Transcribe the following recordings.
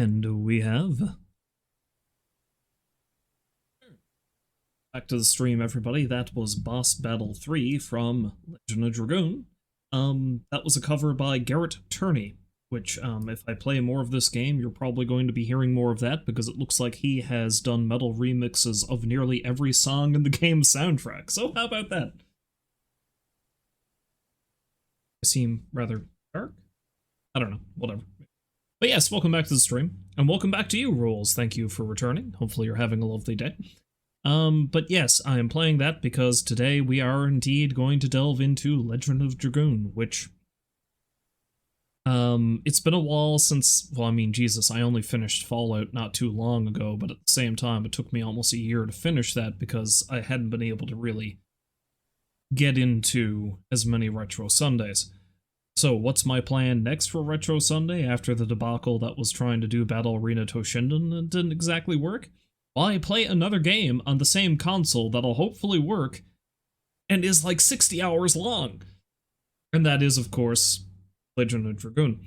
And we have... Back to the stream, everybody. That was Boss Battle 3 from Legend of Dragoon. That was a cover by Garrett Turney, which, if I play more of this game, you're probably going to be hearing more of that, because it looks like he has done metal remixes of nearly every song in the game's soundtrack. So how about that? I seem rather dark? I don't know, whatever. But yes, welcome back to the stream, and welcome back to you, Rules. Thank you for returning. Hopefully you're having a lovely day. But yes, I am playing that because today we are indeed going to delve into Legend of Dragoon, which, it's been a while since, well, I mean, Jesus, I only finished Fallout not too long ago, but at the same time, it took me almost a year to finish that because I hadn't been able to really get into as many Retro Sundays. So what's my plan next for Retro Sunday after the debacle that was trying to do Battle Arena Toshinden and didn't exactly work? Why play another game on the same console that'll hopefully work and is like 60 hours long? And that is, of course, Legend of Dragoon.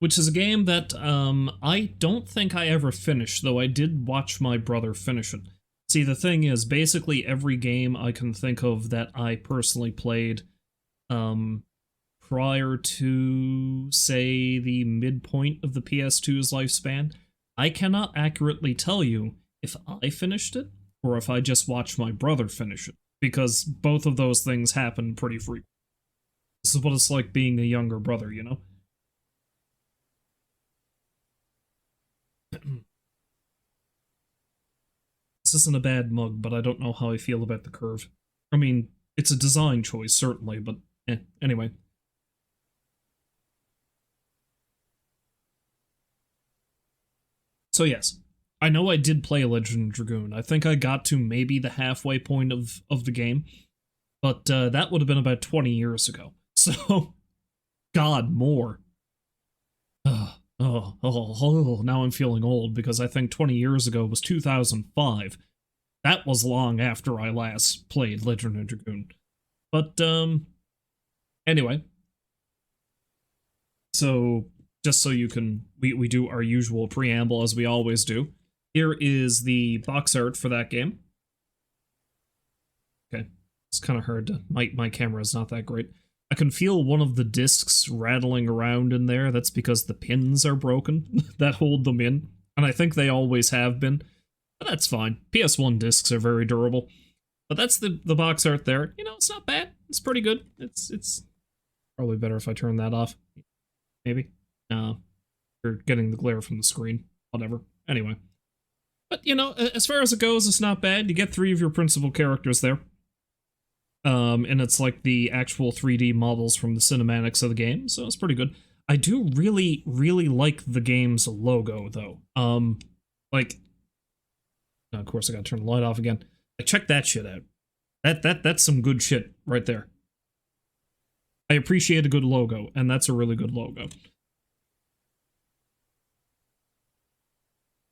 Which is a game that I don't think I ever finished, though I did watch my brother finish it. See, the thing is, basically every game I can think of that I personally played prior to, say, the midpoint of the PS2's lifespan, I cannot accurately tell you if I finished it or if I just watched my brother finish it, because both of those things happen pretty frequently. This is what it's like being a younger brother, you know? This isn't a bad mug, but I don't know how I feel about the curve. I mean, it's a design choice, certainly, but anyway. So yes, I know I did play Legend of Dragoon. I think I got to maybe the halfway point of the game, but that would have been about 20 years ago. So, God, more. Now I'm feeling old, because I think 20 years ago was 2005. That was long after I last played Legend of Dragoon. But, anyway. So, just so you can, we do our usual preamble as we always do. Here is the box art for that game. Okay, it's kind of hard to, my camera is not that great. I can feel one of the discs rattling around in there. That's because the pins are broken that hold them in, and I think they always have been, but that's fine. PS1 discs are very durable. But that's the box art there. You know, it's not bad. It's pretty good. It's probably better if I turn that off. Maybe. You're getting the glare from the screen. Whatever. Anyway. But, you know, as far as it goes, it's not bad. You get 3 of your principal characters there. And it's like the actual 3D models from the cinematics of the game, so it's pretty good. I do really, really like the game's logo, though. Like... Of course, I gotta turn the light off again. Like, check that shit out. That's some good shit right there. I appreciate a good logo, and that's a really good logo.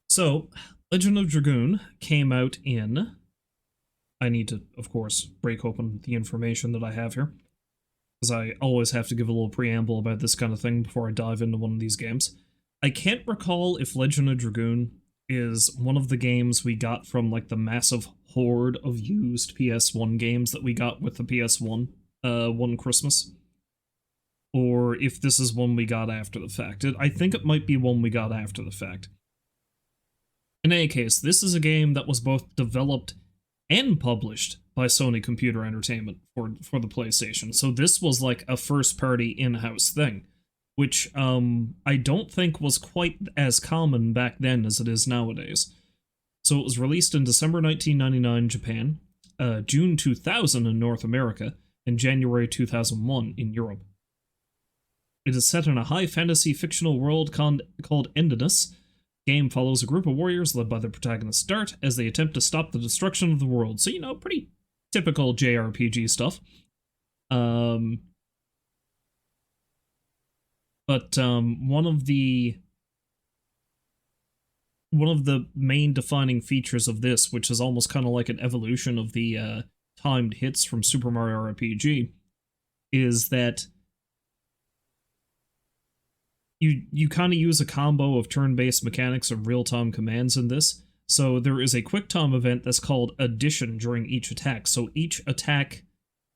So, Legend of Dragoon came out in... I need to, of course, break open the information that I have here, because I always have to give a little preamble about this kind of thing before I dive into one of these games. I can't recall if Legend of Dragoon is one of the games we got from, like, the massive horde of used PS1 games that we got with the PS1 one Christmas, or if this is one we got after the fact. I think it might be one we got after the fact. In any case, this is a game that was both developed and published by Sony Computer Entertainment for the PlayStation, so this was like a first-party in-house thing, which I don't think was quite as common back then as it is nowadays. So it was released in December 1999 in Japan, June 2000 in North America, and January 2001 in Europe. It is set in a high-fantasy fictional world called Endinus. The game follows a group of warriors led by the protagonist Dart as they attempt to stop the destruction of the world. So, you know, pretty typical JRPG stuff. But one of the main defining features of this, which is almost kind of like an evolution of the timed hits from Super Mario RPG, is that you kind of use a combo of turn-based mechanics and real-time commands in this. So there is a quick time event that's called addition during each attack. So each attack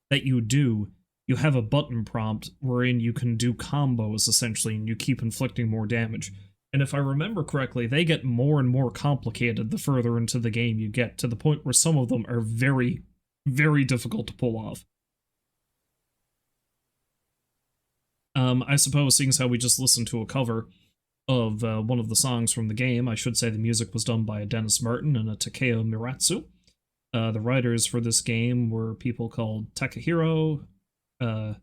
that you do, you have a button prompt wherein you can do combos essentially, and you keep inflicting more damage. And if I remember correctly, they get more and more complicated the further into the game you get, to the point where some of them are very, very difficult to pull off. I suppose, seeing as how we just listened to a cover of one of the songs from the game, I should say the music was done by a Dennis Martin and a Takeo Miratsu. The writers for this game were people called Takahiro, Minaga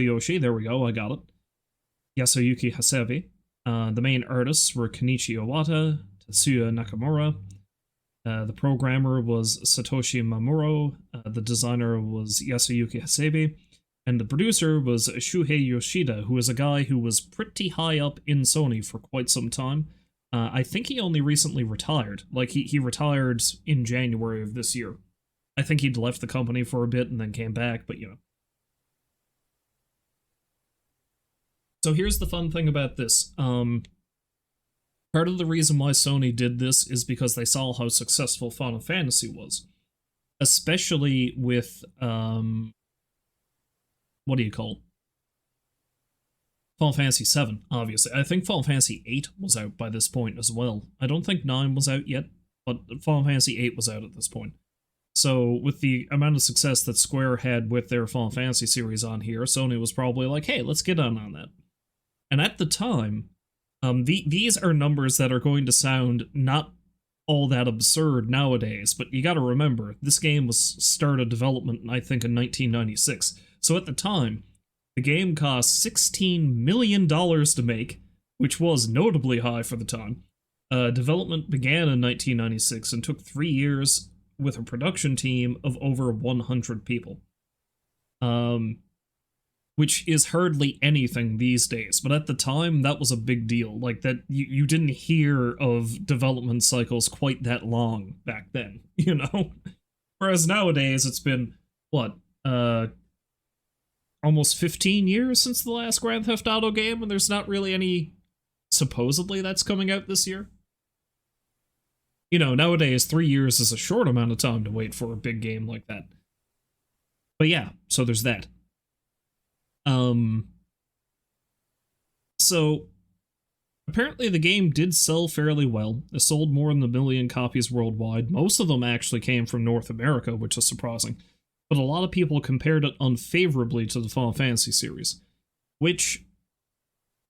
Yoshi, there we go, I got it. Yasuyuki Hasebe. The main artists were Kenichi Iwata, Tetsuya Nakamura. The programmer was Satoshi Mamuro. The designer was Yasuyuki Hasebe. And the producer was Shuhei Yoshida, who is a guy who was pretty high up in Sony for quite some time. I think he only recently retired. Like, he retired in January of this year. I think he'd left the company for a bit and then came back, but you know. So here's the fun thing about this. Part of the reason why Sony did this is because they saw how successful Final Fantasy was. Especially with, what do you call it? Final Fantasy VII, obviously. I think Final Fantasy VIII was out by this point as well. I don't think 9 was out yet, but Final Fantasy VIII was out at this point. So, with the amount of success that Square had with their Final Fantasy series on here, Sony was probably like, hey, let's get on that. And at the time, these are numbers that are going to sound not all that absurd nowadays, but you gotta remember, this game was started development, I think, in 1996. So at the time, the game cost $16 million to make, which was notably high for the time. Development began in 1996 and took 3 years with a production team of over 100 people. Which is hardly anything these days, but at the time, that was a big deal. Like, that you didn't hear of development cycles quite that long back then, you know? Whereas nowadays, it's been, what, almost 15 years since the last Grand Theft Auto game, and there's not really any, supposedly, that's coming out this year. You know, nowadays, 3 years is a short amount of time to wait for a big game like that. But yeah, so there's that. So, apparently the game did sell fairly well. It sold more than 1 million copies worldwide. Most of them actually came from North America, which is surprising. But a lot of people compared it unfavorably to the Final Fantasy series. Which,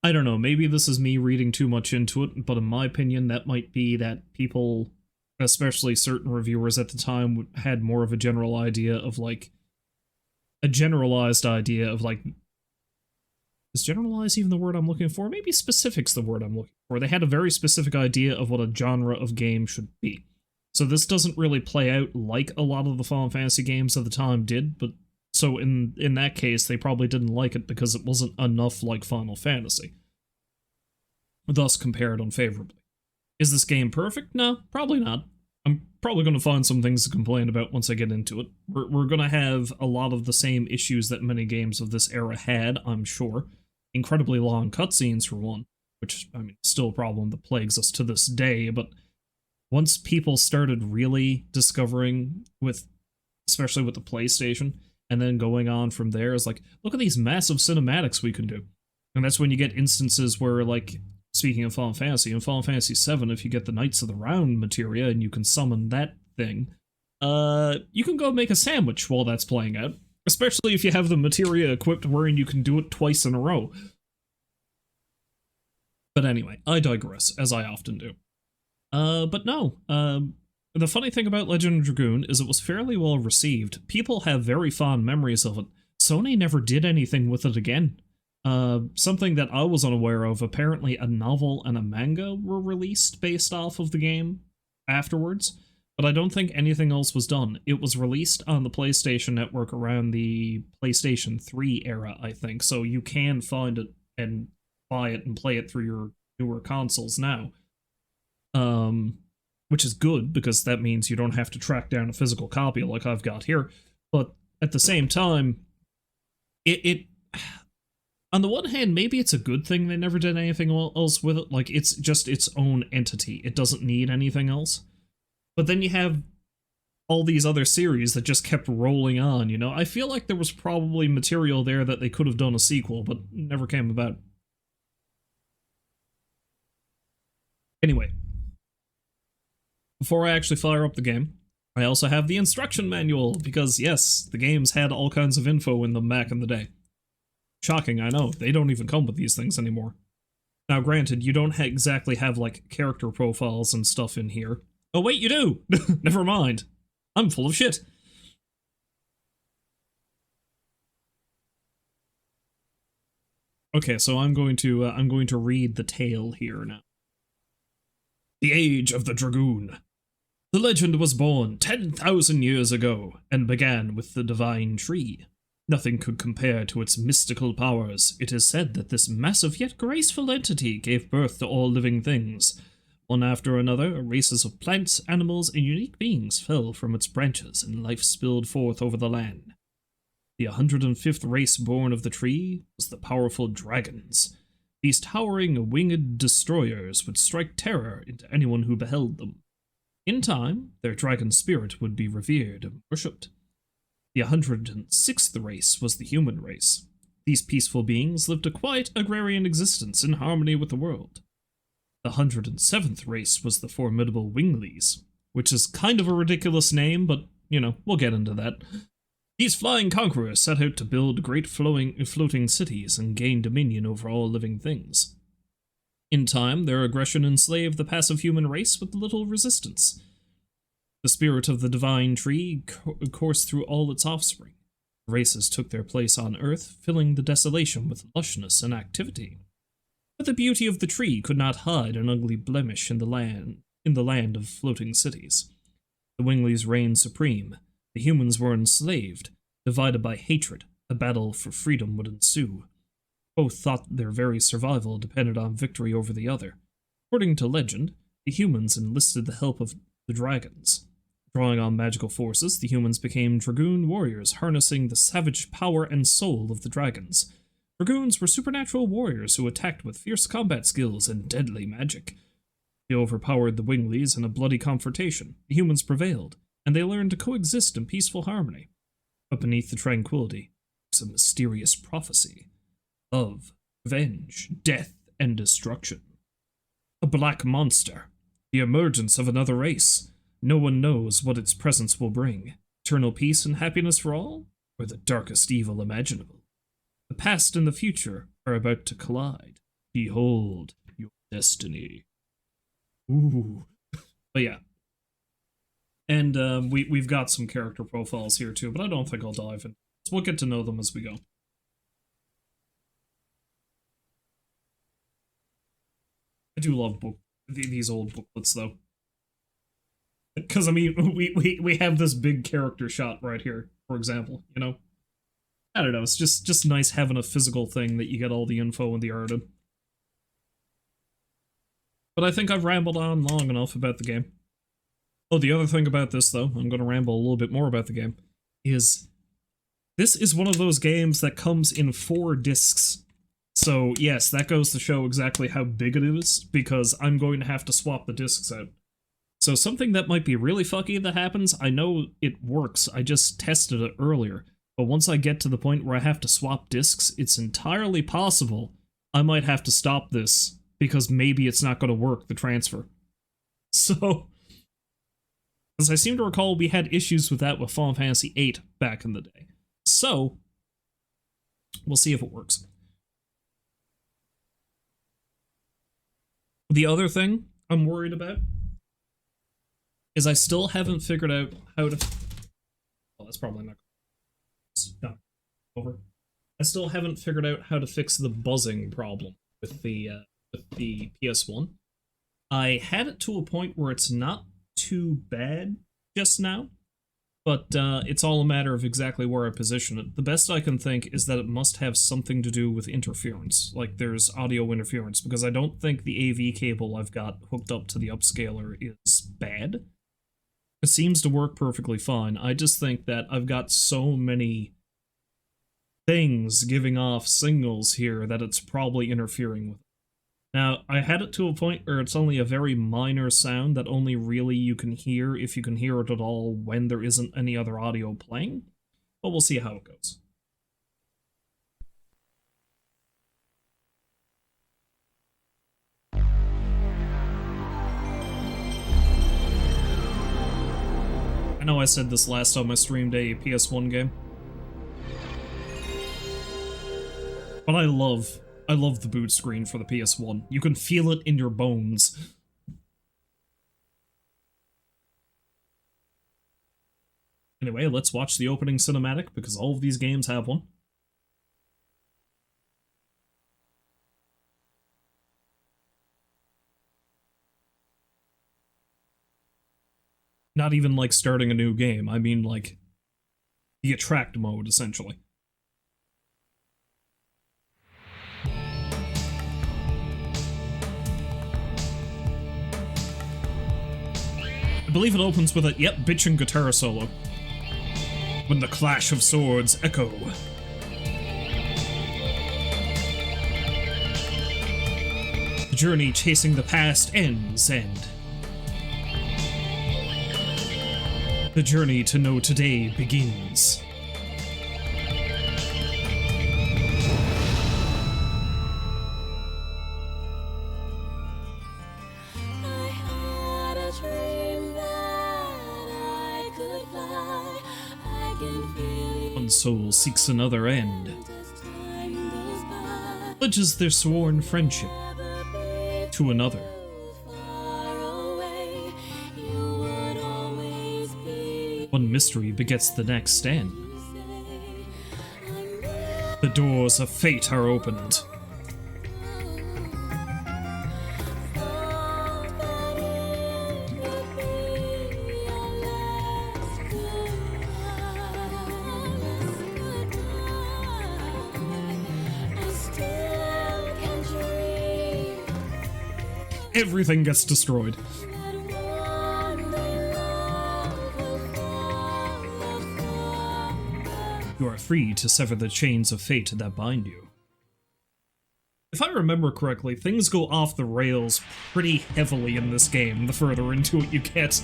I don't know, maybe this is me reading too much into it, but in my opinion, that might be that people, especially certain reviewers at the time, had more of a general idea of, like, a generalized idea of, like, is generalized even the word I'm looking for? Maybe specific's the word I'm looking for. They had a very specific idea of what a genre of game should be. So this doesn't really play out like a lot of the Final Fantasy games of the time did, but so in that case, they probably didn't like it because it wasn't enough like Final Fantasy. Thus compared unfavorably. Is this game perfect? No, probably not. I'm probably going to find some things to complain about once I get into it. We're going to have a lot of the same issues that many games of this era had, I'm sure. Incredibly long cutscenes, for one, which, I mean, still a problem that plagues us to this day, but once people started really discovering, especially with the PlayStation, and then going on from there, is like, look at these massive cinematics we can do. And that's when you get instances where, like, speaking of Final Fantasy, in Final Fantasy VII, if you get the Knights of the Round materia and you can summon that thing, you can go make a sandwich while that's playing out. Especially if you have the materia equipped wherein you can do it twice in a row. But anyway, I digress, as I often do. But no, the funny thing about Legend of Dragoon is it was fairly well received. People have very fond memories of it. Sony never did anything with it again. Something that I was unaware of, apparently a novel and a manga were released based off of the game afterwards. But I don't think anything else was done. It was released on the PlayStation Network around the PlayStation 3 era, I think, so you can find it and buy it and play it through your newer consoles now. Which is good, because that means you don't have to track down a physical copy like I've got here. But at the same time, on the one hand, maybe it's a good thing they never did anything else with it. Like, it's just its own entity. It doesn't need anything else. But then you have all these other series that just kept rolling on, you know? I feel like there was probably material there that they could have done a sequel, but never came about. Anyway, before I actually fire up the game, I also have the instruction manual, because yes, the games had all kinds of info in them back in the day. Shocking, I know, they don't even come with these things anymore. Now granted, you don't exactly have, like, character profiles and stuff in here. Oh wait, you do! Never mind. I'm full of shit. Okay, so I'm going to read the tale here now. The Age of the Dragoon. The legend was born 10,000 years ago, and began with the divine tree. Nothing could compare to its mystical powers. It is said that this massive yet graceful entity gave birth to all living things. One after another, races of plants, animals, and unique beings fell from its branches, and life spilled forth over the land. The 105th race born of the tree was the powerful dragons. These towering, winged destroyers would strike terror into anyone who beheld them. In time, their dragon spirit would be revered and worshipped. The 106th race was the human race. These peaceful beings lived a quiet, agrarian existence in harmony with the world. The 107th race was the formidable Winglies, which is kind of a ridiculous name, but, you know, we'll get into that. These flying conquerors set out to build great floating cities and gain dominion over all living things. In time, their aggression enslaved the passive human race with little resistance. The spirit of the divine tree coursed through all its offspring. Races took their place on Earth, filling the desolation with lushness and activity. But the beauty of the tree could not hide an ugly blemish in the land of floating cities. The Winglies reigned supreme. The humans were enslaved. Divided by hatred, a battle for freedom would ensue. Both thought their very survival depended on victory over the other. According to legend, the humans enlisted the help of the dragons. Drawing on magical forces, the humans became dragoon warriors, harnessing the savage power and soul of the dragons. Dragoons were supernatural warriors who attacked with fierce combat skills and deadly magic. They overpowered the Winglies in a bloody confrontation. The humans prevailed, and they learned to coexist in peaceful harmony. But beneath the tranquility was a mysterious prophecy. Love, revenge, death, and destruction. A black monster. The emergence of another race. No one knows what its presence will bring. Eternal peace and happiness for all? Or the darkest evil imaginable? The past and the future are about to collide. Behold your destiny. Ooh. But yeah. And we've got some character profiles here too, but I don't think I'll dive in. So we'll get to know them as we go. I do love these old booklets, though. Because, I mean, we have this big character shot right here, for example, you know? I don't know, it's just nice having a physical thing that you get all the info and the art in. But I think I've rambled on long enough about the game. Oh, the other thing about this, though, I'm going to ramble a little bit more about the game, is this is one of those games that comes in 4 discs. So, yes, that goes to show exactly how big it is, because I'm going to have to swap the discs out. So something that might be really fucky that happens, I know it works, I just tested it earlier, but once I get to the point where I have to swap discs, it's entirely possible I might have to stop this, because maybe it's not going to work, the transfer. So, as I seem to recall, we had issues with that with Final Fantasy VIII back in the day. So, we'll see if it works. The other thing I'm worried about is I still haven't figured out how to... Well, that's probably not... No. Over. I still haven't figured out how to fix the buzzing problem with the PS1. I had it to a point where it's not too bad just now, but it's all a matter of exactly where I position it. The best I can think is that it must have something to do with interference, like there's audio interference, because I don't think the AV cable I've got hooked up to the upscaler is bad. It seems to work perfectly fine. I just think that I've got so many things giving off signals here that it's probably interfering with. Now, I had it to a point where it's only a very minor sound that only really you can hear, if you can hear it at all, when there isn't any other audio playing, but we'll see how it goes. I know I said this last time I streamed a PS1 game, but I love the boot screen for the PS1. You can feel it in your bones. Anyway, let's watch the opening cinematic, because all of these games have one. Not even like starting a new game, I mean like the attract mode, essentially. I believe it opens with a, yep, bitchin' guitar solo. When the clash of swords echo. The journey chasing the past ends, and the journey to know today begins. One soul seeks another end, pledges their sworn friendship to another. One mystery begets the next, and the doors of fate are opened. Everything gets destroyed. You are free to sever the chains of fate that bind you. If I remember correctly, things go off the rails pretty heavily in this game the further into it you get.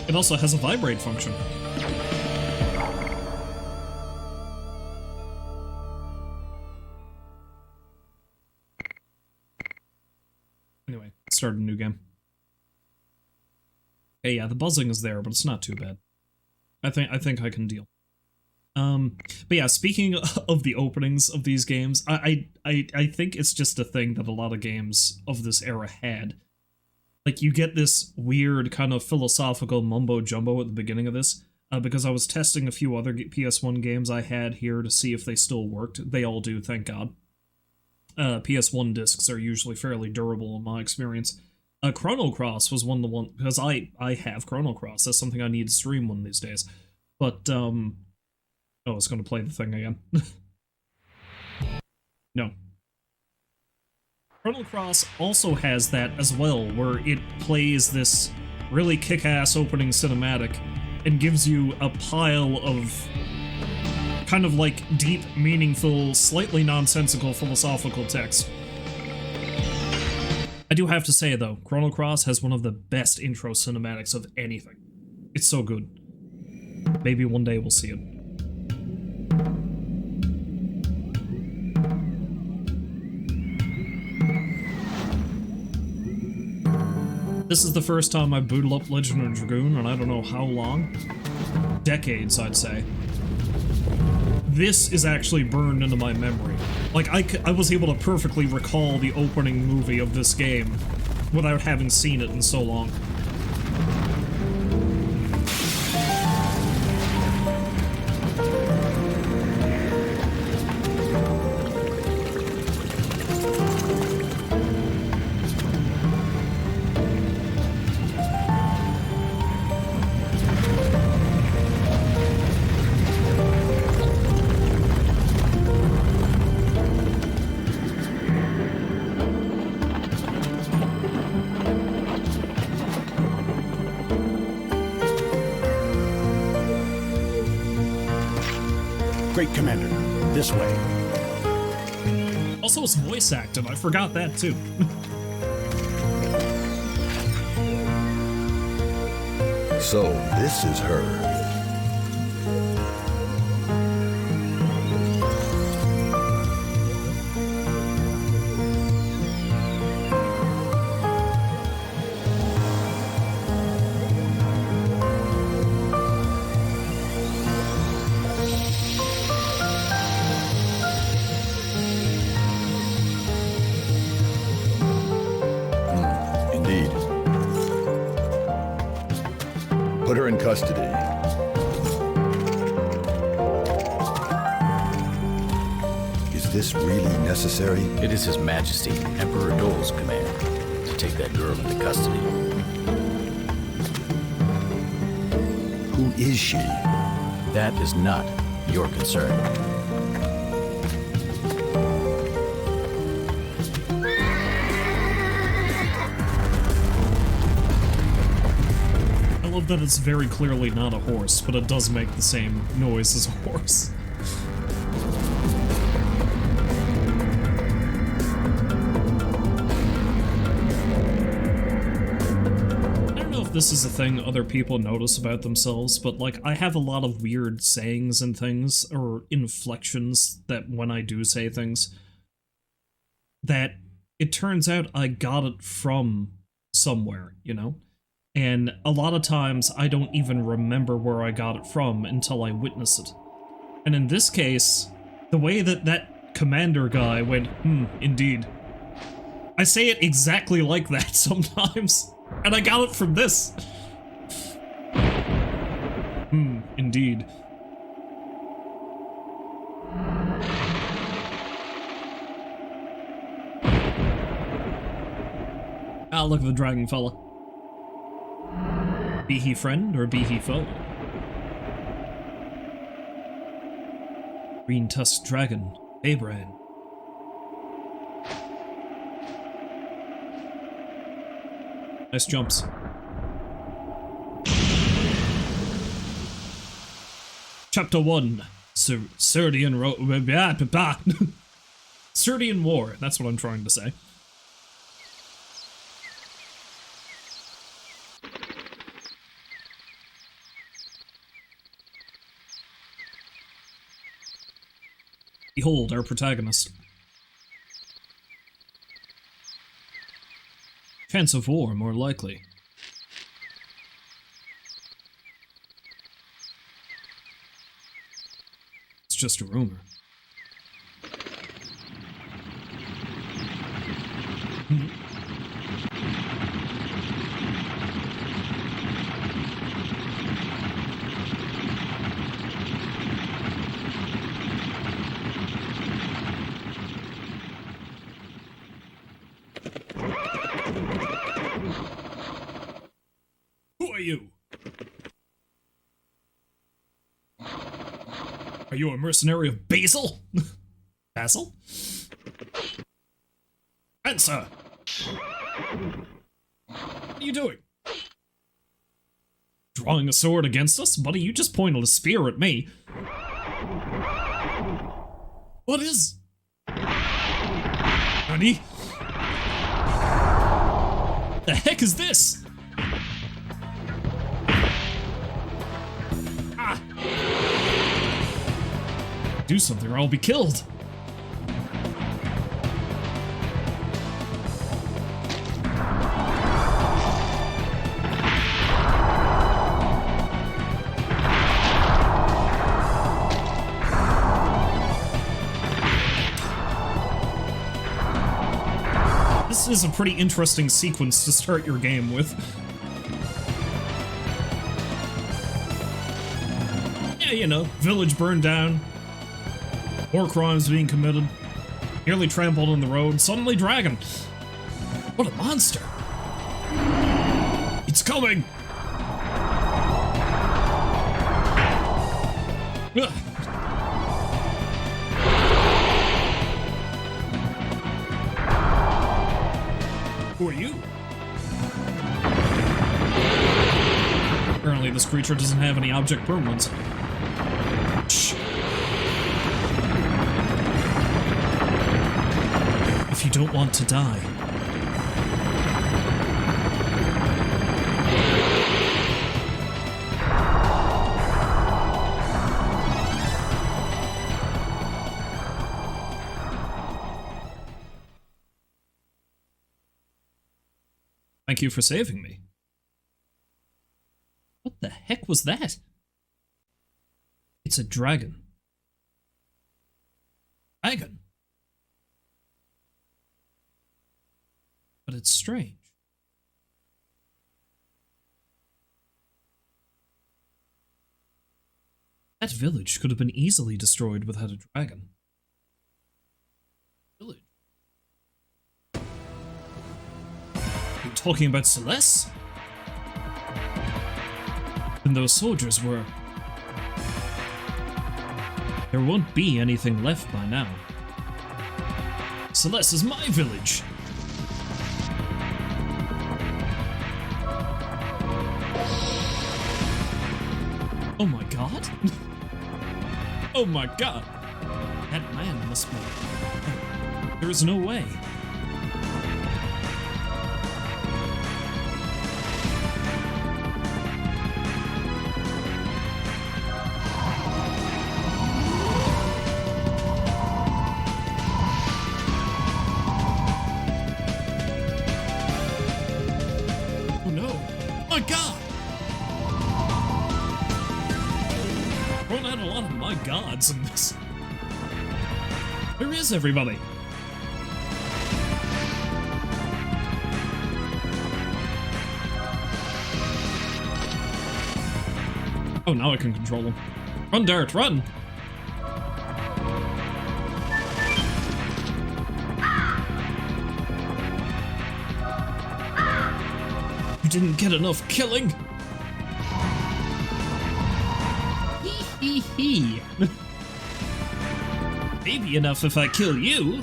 It also has a vibrate function. Anyway, start a new game. Hey, yeah, the buzzing is there, but it's not too bad. I think I can deal. But yeah, speaking of the openings of these games, I think it's just a thing that a lot of games of this era had. Like, you get this weird kind of philosophical mumbo-jumbo at the beginning of this, because I was testing a few other PS1 games I had here to see if they still worked. They all do, thank God. PS1 discs are usually fairly durable in my experience. Chrono Cross was one of the ones, because I have Chrono Cross. That's something I need to stream one of these days. But, oh, it's going to play the thing again. No. Chrono Cross also has that as well, where it plays this really kick-ass opening cinematic and gives you a pile of kind of like deep, meaningful, slightly nonsensical philosophical text. I do have to say, though, Chrono Cross has one of the best intro cinematics of anything. It's so good. Maybe one day we'll see it. This is the first time I booted up Legend of Dragoon, and I don't know how long. Decades, I'd say. This is actually burned into my memory. Like, I was able to perfectly recall the opening movie of this game without having seen it in so long. Great Commander, this way. Also, it's voice acted. I forgot that, too. So, this is her. Indeed. Put her in custody. Is this really necessary? It is His Majesty, Emperor Dole's command to take that girl into custody. Who is she? That is not your concern. I love that it's very clearly not a horse, but it does make the same noise as a horse. I don't know if this is a thing other people notice about themselves, but like, I have a lot of weird sayings and things, or inflections, that when I do say things, that it turns out I got it from somewhere, you know? And a lot of times, I don't even remember where I got it from until I witness it. And in this case, the way that that commander guy went, indeed. I say it exactly like that sometimes, and I got it from this. Indeed. Ah, look at the dragon fella. Be he friend or be he foe? Green-tusked dragon, Abraham. Nice jumps. Chapter 1. Serdian Serdian War, that's what I'm trying to say. Behold our protagonist. Chance of war, more likely. It's just a rumor. Who are you? Are you a mercenary of Basil? Basil? Answer! What are you doing? Drawing a sword against us? Buddy, you just pointed a spear at me. What is? Honey? The heck is this? Ah! Do something or I'll be killed. This is a pretty interesting sequence to start your game with. Yeah, you know, village burned down, war crimes being committed, nearly trampled on the road, suddenly dragon. What a monster! It's coming! Ugh. Who are you? Apparently this creature doesn't have any object permanence. Shh. don't want to die. Thank you for saving me. What the heck was that? It's a dragon. Dragon? But it's strange. That village could have been easily destroyed without a dragon. Village? Are you talking about Celeste? And those soldiers were... There won't be anything left by now. Celeste is my village! Oh my god? Oh my god! That man must be... There is no way. Oh no! My god! Thrown out a lot of my gods in this. Where is everybody? Oh, now I can control them. Run, Dart, run! You didn't get enough killing? Hee hee. Maybe enough if I kill you.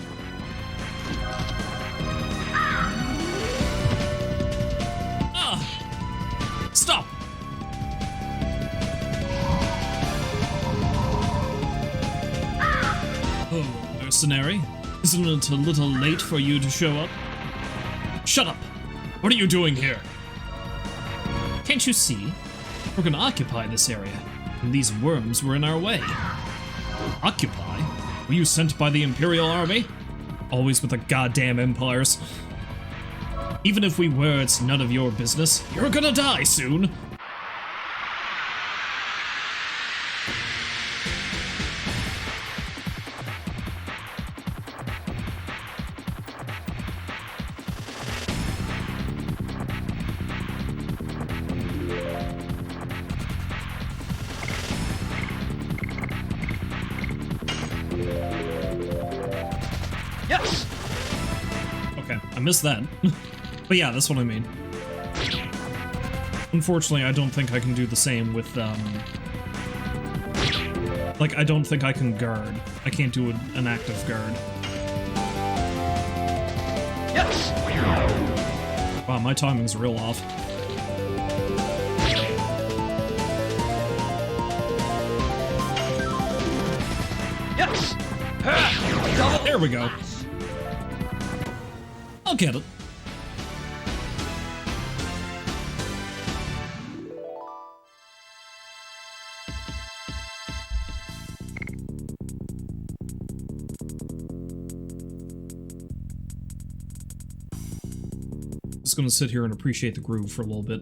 Ah! Stop! Oh, mercenary. Isn't it a little late for you to show up? Shut up! What are you doing here? Can't you see? We're gonna occupy this area, and these worms were in our way. Occupy? Were you sent by the Imperial Army? Always with the goddamn empires. Even if we were, it's none of your business. You're gonna die soon! Yes! Okay, I missed that. But yeah, that's what I mean. Unfortunately, I don't think I can do the same with, like, I don't think I can guard. I can't do an active guard. Yes! Wow, my timing's real off. Yes! Double. There we go. I'll get it. Just gonna sit here and appreciate the groove for a little bit.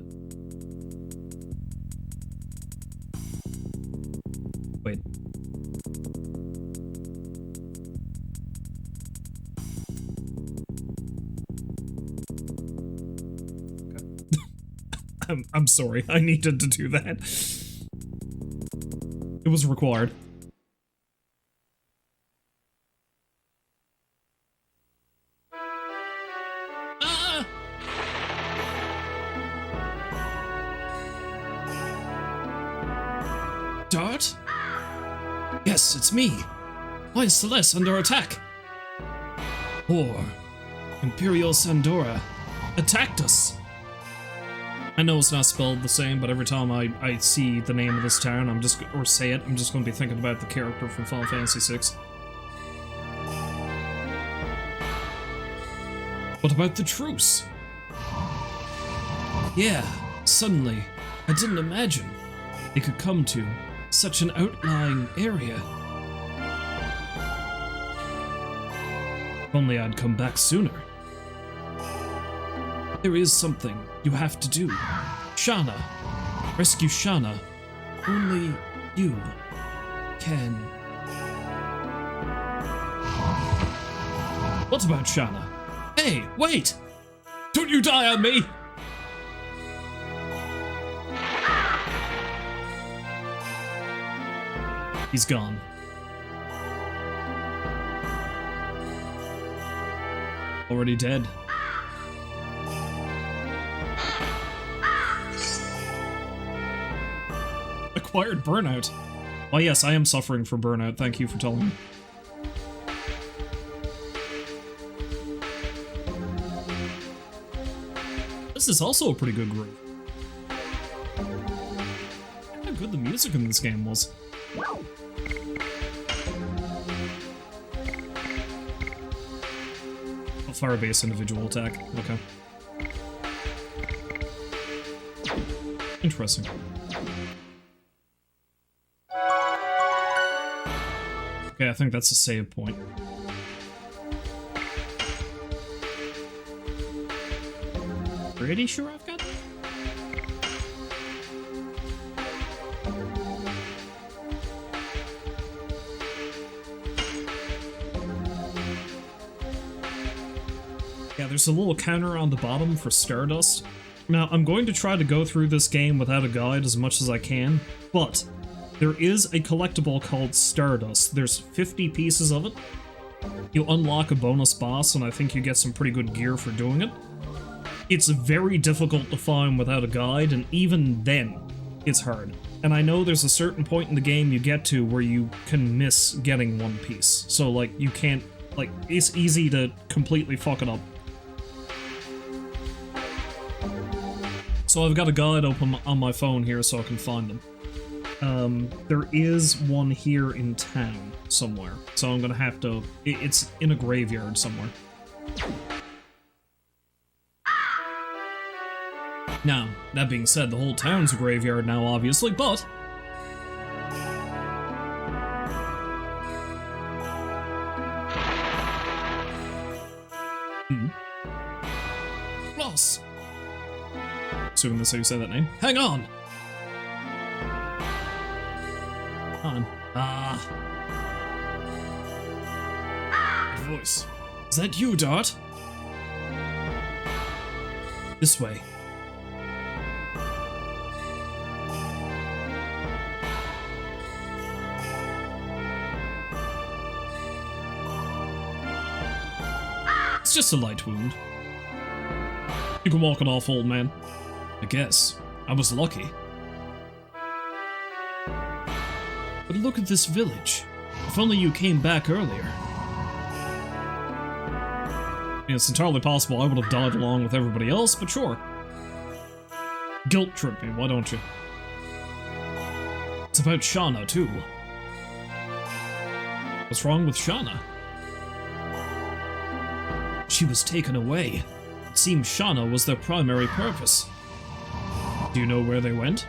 Wait. I'm sorry, I needed to do that. It was required. Ah! Dart? Yes, it's me. Why is Celeste under attack? Or Imperial Sandora attacked us. I know it's not spelled the same, but every time I see the name of this town, I'm just, or say it, I'm just going to be thinking about the character from Final Fantasy VI. What about the truce? Yeah, suddenly, I didn't imagine they could come to such an outlying area. If only I'd come back sooner. There is something you have to do. Shauna. Rescue Shauna. Only you can. What about Shauna? Hey, wait! Don't you die on me! He's gone. Already dead. Acquired burnout. Oh yes, I am suffering from burnout. Thank you for telling me. This is also a pretty good group. How good the music in this game was. Oh, fire-based individual attack. Okay. Interesting. Okay, I think that's a save point. Pretty sure I've got it? Yeah, there's a little counter on the bottom for Stardust. Now, I'm going to try to go through this game without a guide as much as I can, but there is a collectible called Stardust. There's 50 pieces of it. You unlock a bonus boss, and I think you get some pretty good gear for doing it. It's very difficult to find without a guide, and even then, it's hard. And I know there's a certain point in the game you get to where you can miss getting one piece. So, like, you can't, like, it's easy to completely fuck it up. So I've got a guide open on my phone here so I can find them. There is one here in town somewhere, so I'm gonna have to... It's in a graveyard somewhere. Now, that being said, the whole town's a graveyard now, obviously, but... Loss! Assuming that's how you say that name. Hang on! Voice. Is that you, Dart? This way. It's just a light wound. You can walk it off, old man. I guess. I was lucky. But look at this village. If only you came back earlier. Yeah, it's entirely possible I would have died along with everybody else, but sure. Guilt trip me, why don't you? It's about Shauna, too. What's wrong with Shauna? She was taken away. It seems Shauna was their primary purpose. Do you know where they went?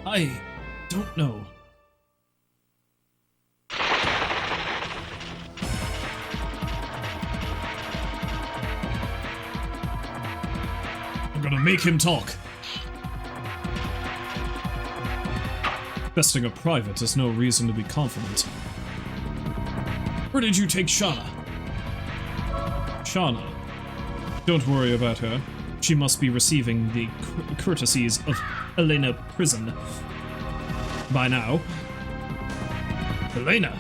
I don't know. I'm gonna make him talk. Besting a private is no reason to be confident. Where did you take Shauna? Shauna. Don't worry about her. She must be receiving the courtesies of Helena Prison by now. Helena!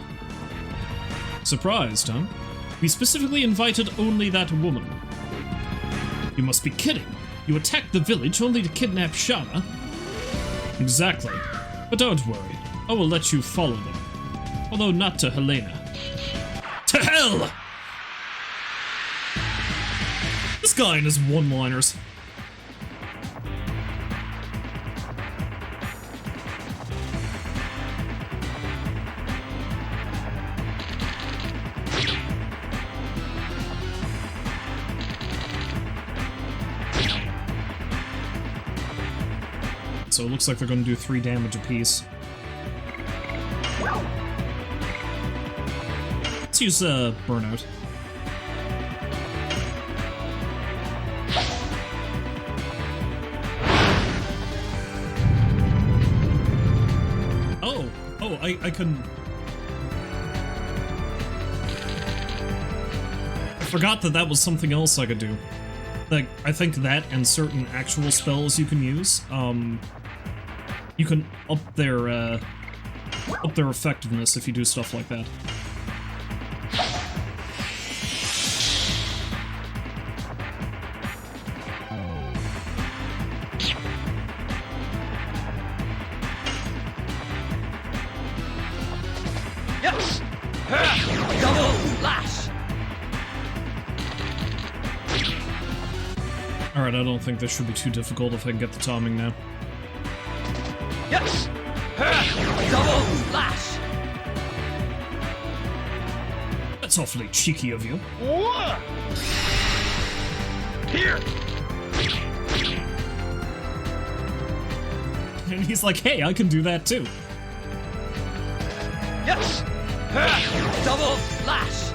Surprised, huh? We specifically invited only that woman. You must be kidding. You attacked the village only to kidnap Shauna? Exactly. But don't worry. I will let you follow them. Although not to Helena. To hell! This guy and his one-liners. So it looks like they're going to do 3 damage apiece. Let's use Burnout. Oh, I couldn't... I forgot that that was something else I could do. Like, I think that and certain actual spells you can use, you can up their effectiveness if you do stuff like that. Yes! Double lash! Alright, I don't think this should be too difficult if I can get the timing now. Yes! Double lash! That's awfully cheeky of you. Here! And he's like, hey, I can do that too. Yes! Double lash!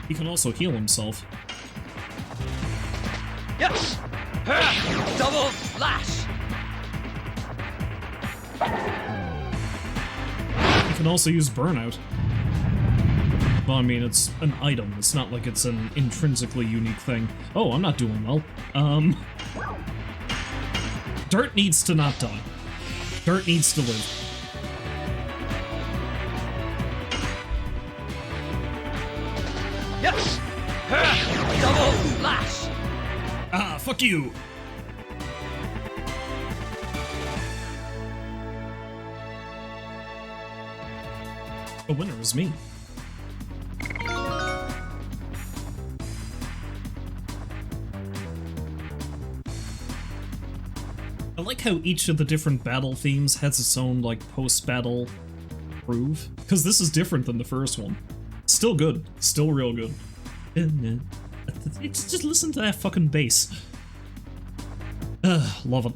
He can also heal himself. Yes! Double lash! He can also use Burnout. Well, I mean, it's an item. It's not like it's an intrinsically unique thing. Oh, I'm not doing well. Dirt needs to not die. Dirt needs to live. Yes! Double lash! Ah, fuck you! The winner is me. I like how each of the different battle themes has its own, like, post-battle groove. Because this is different than the first one. Still good. Still real good. It's just listen to that fucking bass. Love it.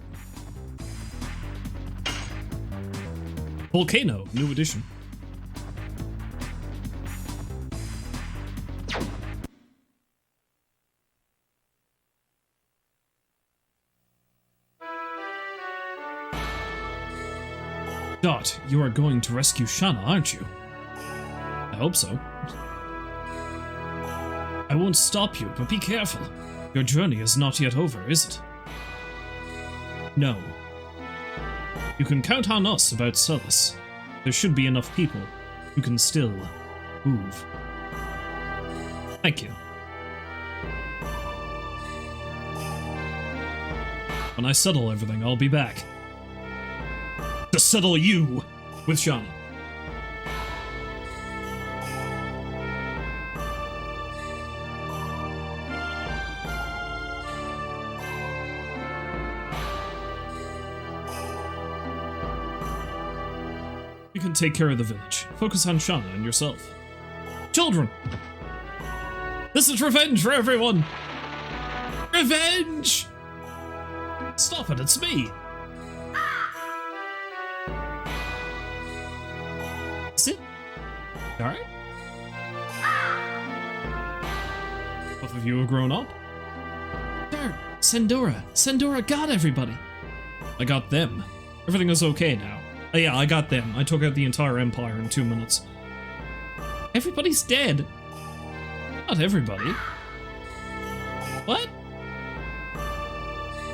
Volcano, new edition. Dot, you are going to rescue Shauna, aren't you? I hope so. I won't stop you, but be careful. Your journey is not yet over, is it? No. You can count on us about Celis. There should be enough people who can still move. Thank you. When I settle everything, I'll be back. To settle you with Shauna. You can take care of the village. Focus on Shauna and yourself. Children! This is revenge for everyone! Revenge! Stop it, it's me! Sit. Alright? Both of you have grown up? Dirt! Sandora! Sandora got everybody! I got them. Everything is okay now. Oh yeah, I got them. I took out the entire empire in 2 minutes. Everybody's dead. Not everybody. What?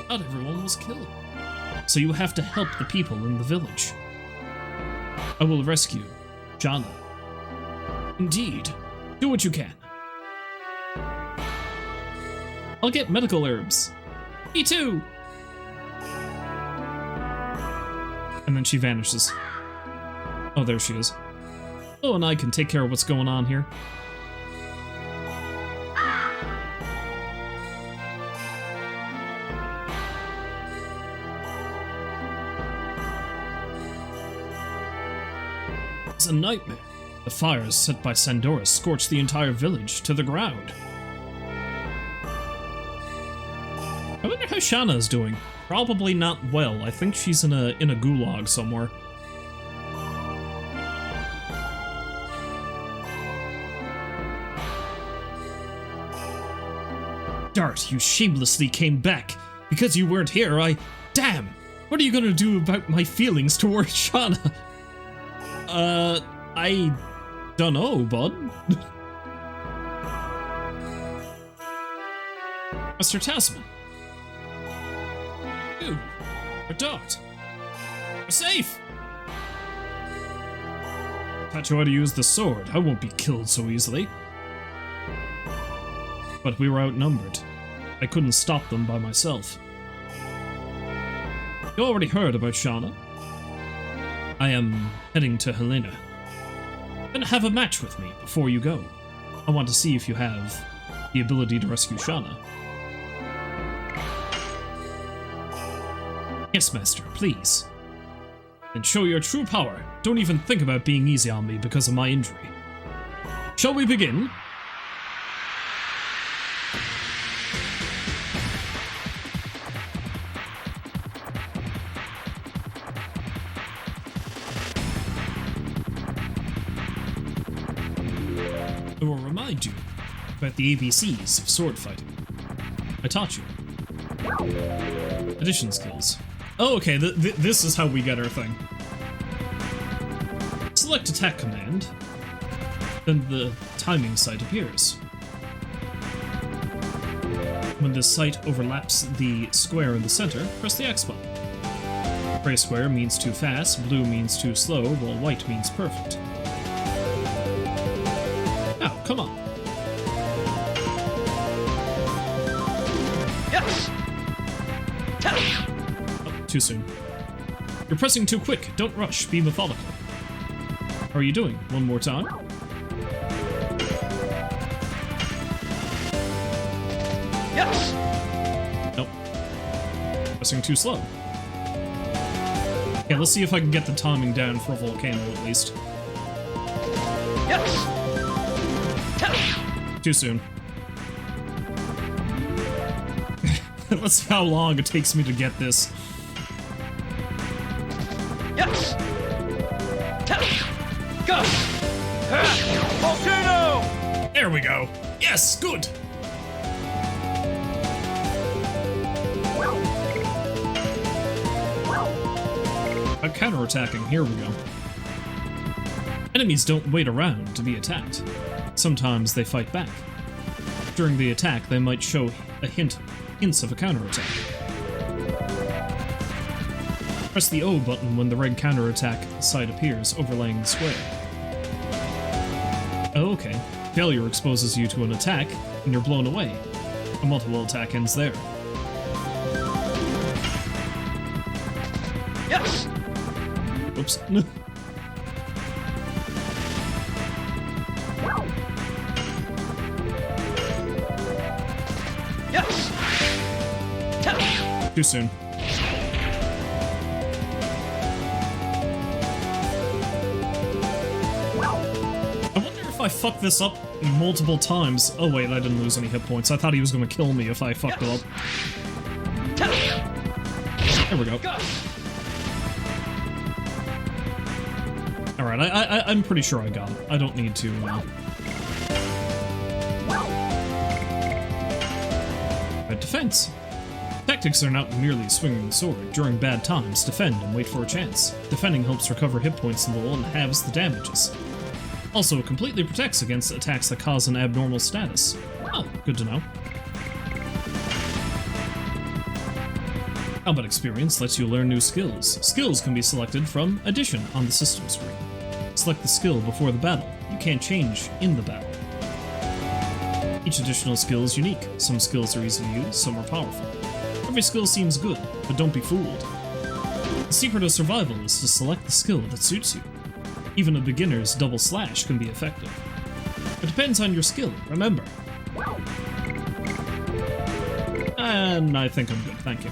Not everyone was killed. So you have to help the people in the village. I will rescue Shauna. Indeed. Do what you can. I'll get medical herbs. Me too! And then she vanishes. Oh, there she is. Oh, and I can take care of what's going on here. It's a nightmare. The fires set by Sandora scorched the entire village to the ground. Shana's doing? Probably not well. I think she's in a gulag somewhere. Dart, you shamelessly came back. Because you weren't here, Damn! What are you gonna do about my feelings towards Shana? I dunno, bud. Mr. Tasman. You. Or Dart. We're safe! Taught you how to use the sword. I won't be killed so easily. But we were outnumbered. I couldn't stop them by myself. You already heard about Shana. I am heading to Helena. Then have a match with me before you go. I want to see if you have the ability to rescue Shana. Yes, Master, please. Then show your true power. Don't even think about being easy on me because of my injury. Shall we begin? I will remind you about the ABCs of sword fighting. I taught you. Addition skills. Oh, okay, this is how we get our thing. Select attack command, then the timing sight appears. When this sight overlaps the square in the center, press the X button. Gray square means too fast, blue means too slow, while white means perfect. Now, come on. Yes! Oh, too soon. You're pressing too quick. Don't rush. Be methodical. How are you doing? One more time. Yes! Nope. Pressing too slow. Okay, let's see if I can get the timing down for a volcano at least. Yes! Too soon. Let's see how long it takes me to get this. Yes! Go! Volcano! There we go. Yes, good. Counterattacking. Here we go. Enemies don't wait around to be attacked. Sometimes they fight back. During the attack, they might show a hints of a counterattack. Press the O button when the red counterattack sight appears, overlaying the square. Oh, okay. Failure exposes you to an attack, and you're blown away. A multiple attack ends there. Yes! Oops. Yes! Too soon. I wonder if I fuck this up multiple times. Oh wait, I didn't lose any hit points. I thought he was gonna kill me if I fucked it up. There we go. Alright, I'm pretty sure I got it. I don't need to, Right, defense. Tactics are not merely swinging the sword. During bad times, defend and wait for a chance. Defending helps recover hit points in the roll and halves the damages. Also, it completely protects against attacks that cause an abnormal status. Oh, good to know. Combat experience lets you learn new skills. Skills can be selected from Addition on the system screen. Select the skill before the battle. You can't change in the battle. Each additional skill is unique. Some skills are easy to use, some are powerful. Every skill seems good, but don't be fooled. The secret of survival is to select the skill that suits you. Even a beginner's double slash can be effective. It depends on your skill, remember. And I think I'm good, thank you.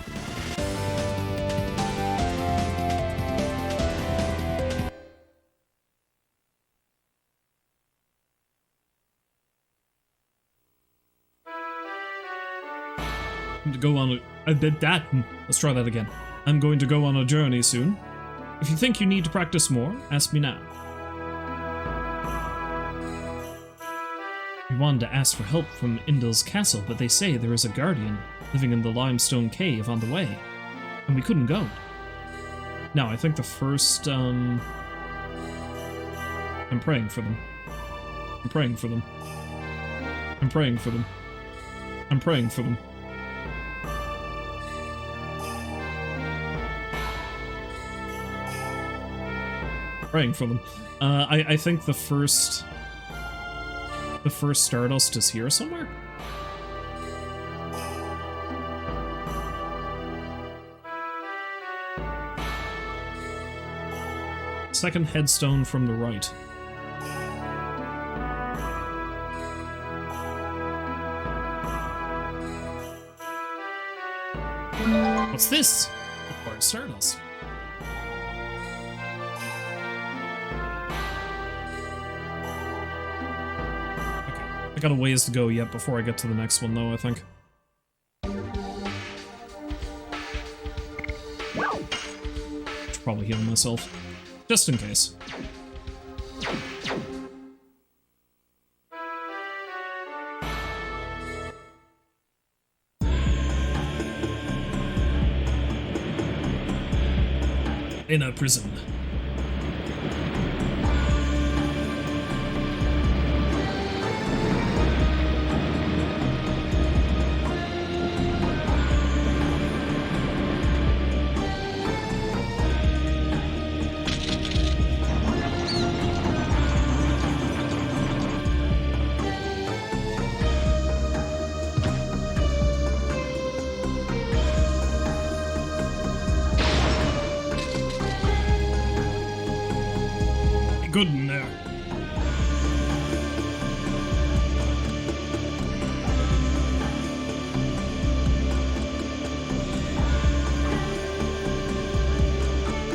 To go on I bet that. Let's try that again. I'm going to go on a journey soon. If you think you need to practice more, ask me now. We wanted to ask for help from Indal's castle, but they say there is a guardian living in the limestone cave on the way, and we couldn't go. Now, I think the first, I'm praying for them. I'm praying for them. I'm praying for them. I'm praying for them. Praying for them. I think the first Stardust is here somewhere? Second headstone from the right. What's this? Acquired Stardust. Okay, I got a ways to go yet before I get to the next one, though, I think. Should probably heal myself. Just in case. In a prison. Good in there.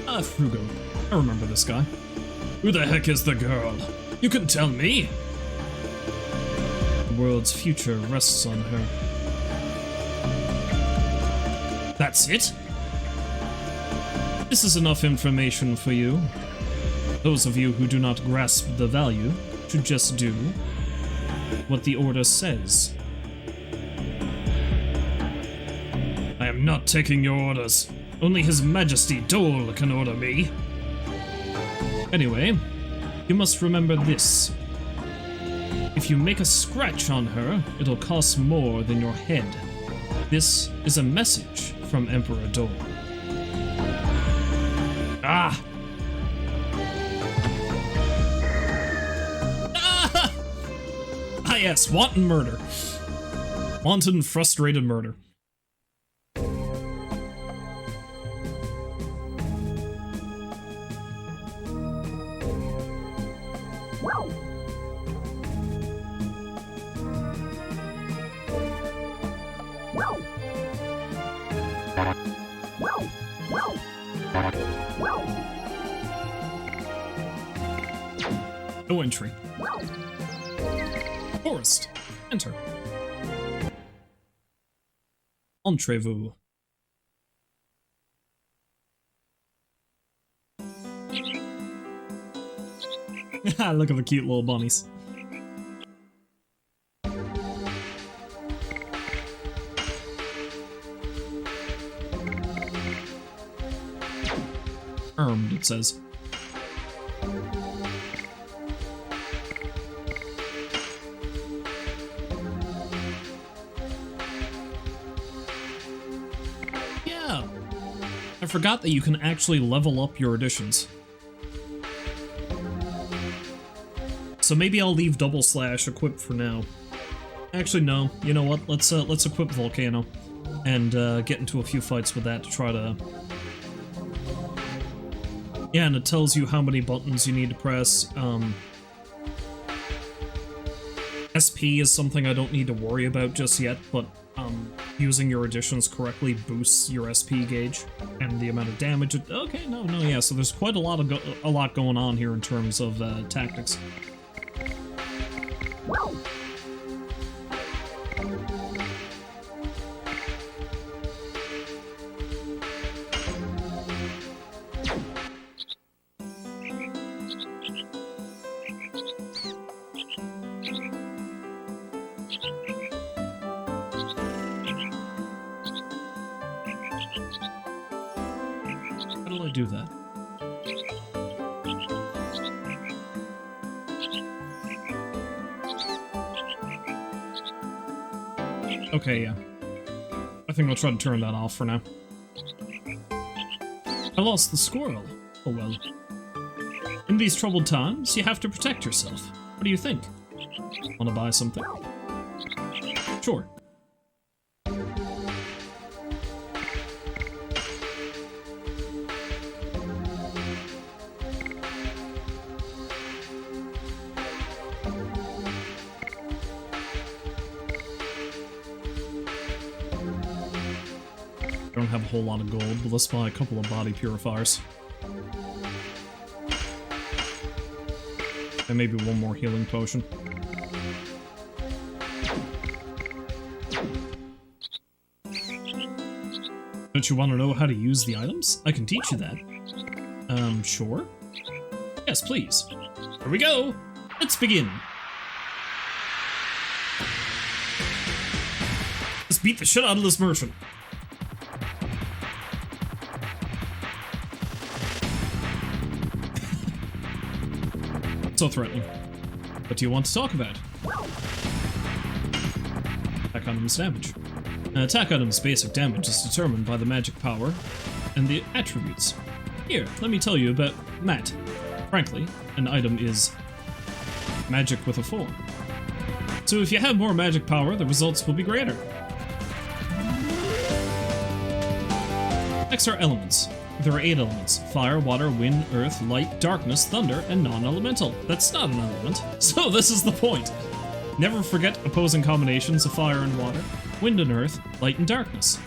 Ah, Frugo. I remember this guy. Who the heck is the girl? You can tell me. The world's future rests on her. That's it? This is enough information for you. Those of you who do not grasp the value should just do what the order says. I am not taking your orders. Only His Majesty Dole can order me. Anyway, you must remember this. If you make a scratch on her, it'll cost more than your head. This is a message from Emperor Dole. Ah! Ah, yes, wanton murder. Wanton, frustrated murder. No entry. Forest. Enter. Entrez-vous. Look at the cute little bunnies. Armed, it says. I forgot that you can actually level up your additions. So maybe I'll leave double slash equipped for now. Actually, no. You know what? Let's equip Volcano and get into a few fights with that to try to. Yeah, and it tells you how many buttons you need to press. SP is something I don't need to worry about just yet, but using your additions correctly boosts your SP gauge and the amount of damage. Okay, yeah. So there's quite a lot going on here in terms of tactics. do that. Okay, yeah. I think I'll try to turn that off for now. I lost the squirrel. Oh well. In these troubled times, you have to protect yourself. What do you think? Wanna buy something? Sure. I don't have a whole lot of gold, but let's buy a couple of body purifiers. And maybe one more healing potion. Don't you want to know how to use the items? I can teach you that. Sure? Yes, please. Here we go! Let's begin! Let's beat the shit out of this merchant. So threatening. What do you want to talk about? Attack item's damage. An attack item's basic damage is determined by the magic power and the attributes. Here, let me tell you about Matt. Frankly, an item is magic with a form. So if you have more magic power, the results will be greater. Next are elements. There are 8 elements: fire, water, wind, earth, light, darkness, thunder, and non-elemental. That's not an element, so this is the point. Never forget opposing combinations of fire and water, wind and earth, light and darkness.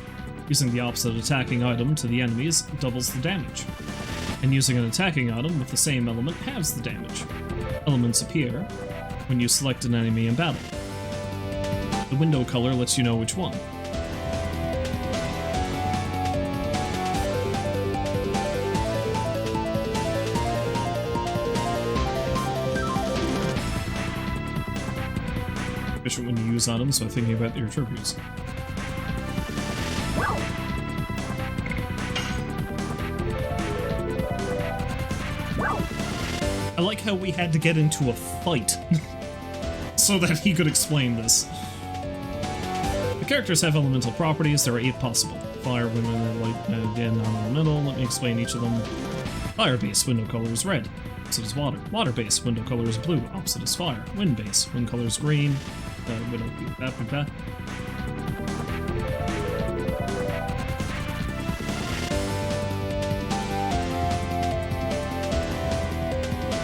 Using the opposite attacking item to the enemies doubles the damage, and using an attacking item with the same element halves the damage. Elements appear when you select an enemy in battle. The window color lets you know which one. When you use items, so thinking about your attributes. I like how we had to get into a fight so that he could explain this. The characters have elemental properties. There are 8 possible. Fire, wind, and light, again, non-elemental. Let me explain each of them. Fire-based window color is red. Opposite is water. Water-based window color is blue. Opposite is fire. Wind-based wind color is green.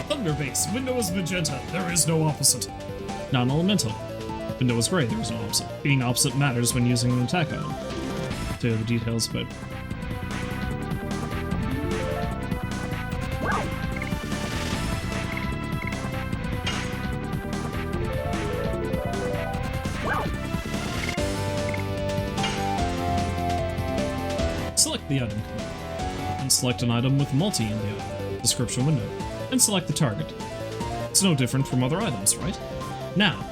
Thunder-based window is magenta. There is no opposite. Non-elemental window is gray. There is no opposite. Being opposite matters when using an attack item. To the details about. Select the item command, and select an item with multi in the description window, and select the target. It's no different from other items, right? Now,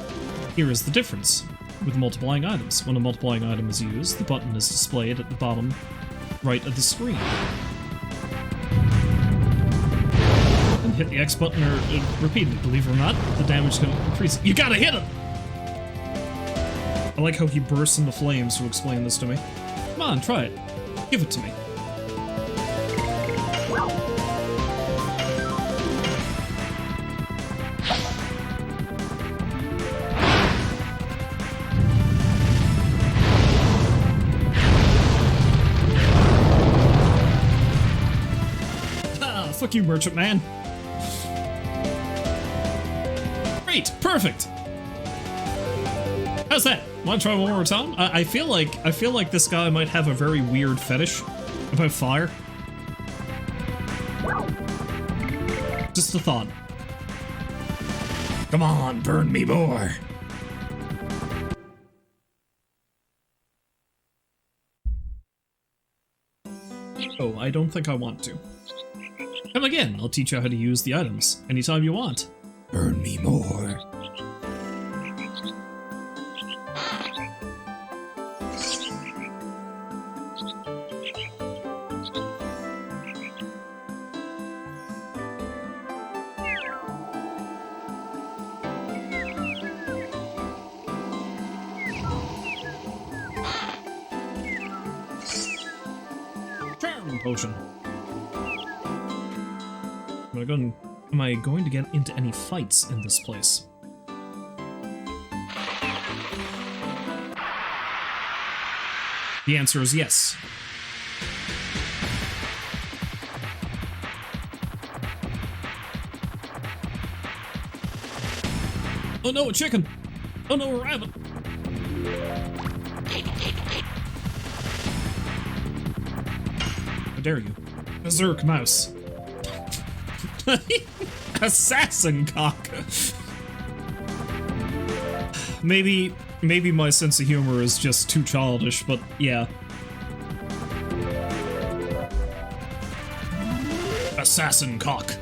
here is the difference with multiplying items. When a multiplying item is used, the button is displayed at the bottom right of the screen. And hit the X button or repeatedly, believe it or not, the damage can increase. You gotta hit him! I like how he bursts into flames to explain this to me. Come on, try it. Give it to me. Ah, fuck you, merchant man. Great, perfect. How's that? Want to try one more time? I feel like this guy might have a very weird fetish about fire. Just a thought. Come on, burn me more. Oh, I don't think I want to. Come again, I'll teach you how to use the items anytime you want. Burn me more. potion. Am I going to get into any fights in this place? The answer is yes. Oh no, a chicken! Oh no, a rabbit! How dare you? Berserk mouse. Assassin cock! Maybe my sense of humor is just too childish, but yeah. Assassin cock.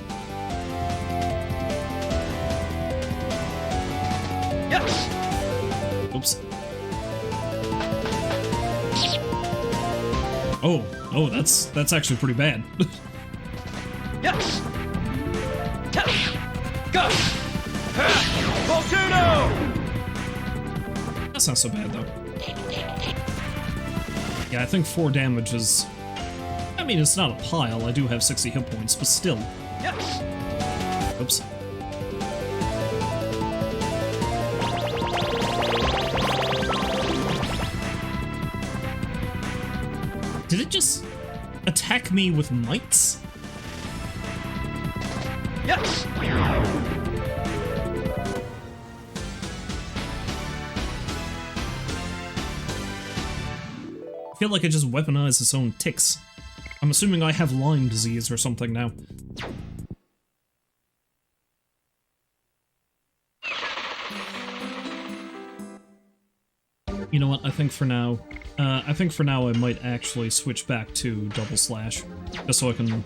Yes. Oops. Oh, that's actually pretty bad. Yes. Go. Volcano. That's not so bad though. Yeah, I think 4 damage is. I mean, it's not a pile. I do have 60 hit points, but still. Yes. Oops. Did it just attack me with mites? Yes. I feel like it just weaponized its own ticks. I'm assuming I have Lyme disease or something now. You know what? I think for now I might actually switch back to double slash, just so I can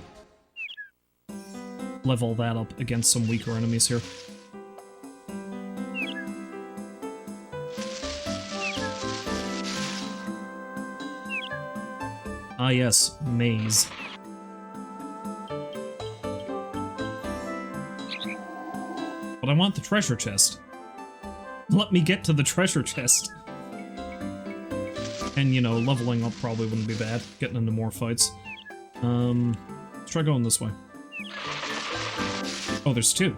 level that up against some weaker enemies here. Ah yes, maze. But I want the treasure chest. Let me get to the treasure chest. And, you know, leveling up probably wouldn't be bad, getting into more fights. Let's try going this way. Oh, there's 2.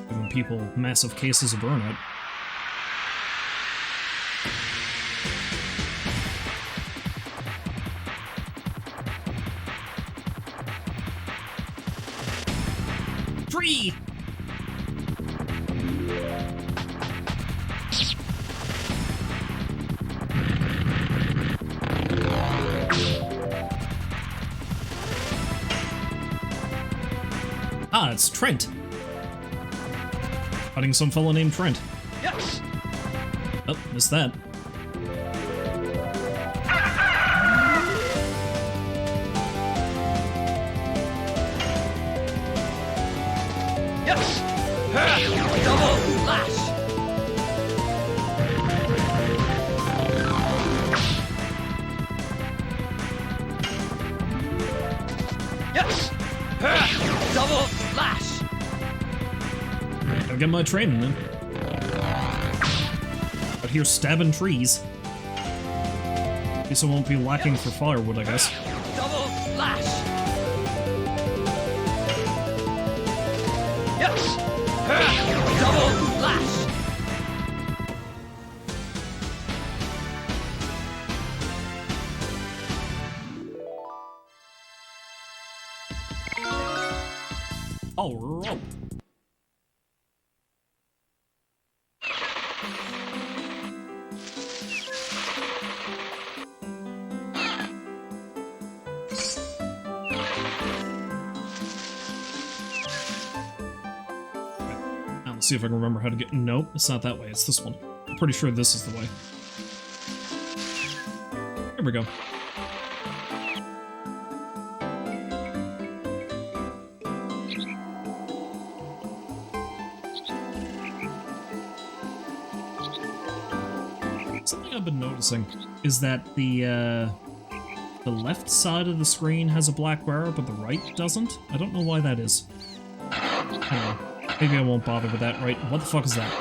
Giving people massive cases of burnout. Tree! Ah, it's Trent. Fighting some fellow named Trent. Yes. Oh, missed that. Yes. Double lash. Yes. Double lash. Gotta get my training in. Out here stabbing trees. At least I won't be lacking for firewood, I guess. Double lash. Yes. Double lash. Alright. Now let's see if I can remember how to get. Nope, it's not that way. It's this one. I'm pretty sure this is the way. Here we go. Something I've been noticing is that the left side of the screen has a black bar, but the right doesn't. I don't know why that is. I don't know. Maybe I won't bother with that, right? What the fuck is that?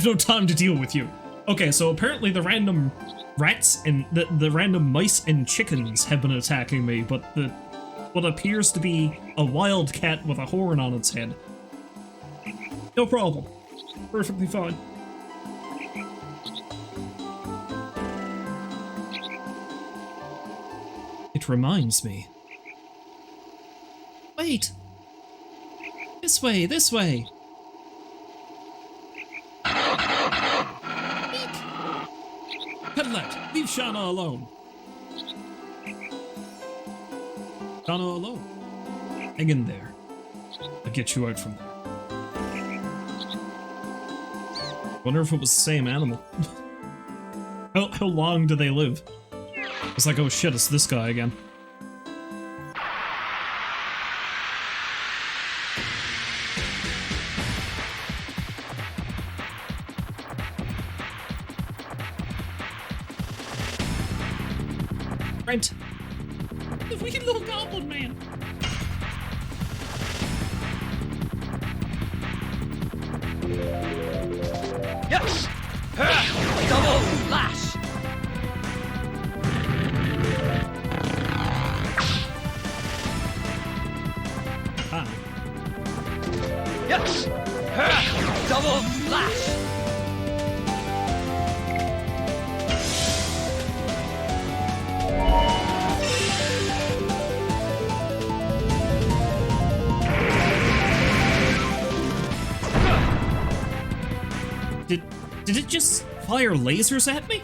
have no time to deal with you. Okay, so apparently the random rats and the random mice and chickens have been attacking me, but what appears to be a wild cat with a horn on its head. No problem. Perfectly fine. It reminds me. Wait! This way, this way! Peddler, leave Shana alone. Shana alone. Hang in there. I'll get you out from there. Wonder if it was the same animal. How long do they live? It's like, oh shit, it's this guy again. Brent! The wicked little goblin man! Yes! Double lash! Ah. Yes! Double lash! Did it just fire lasers at me?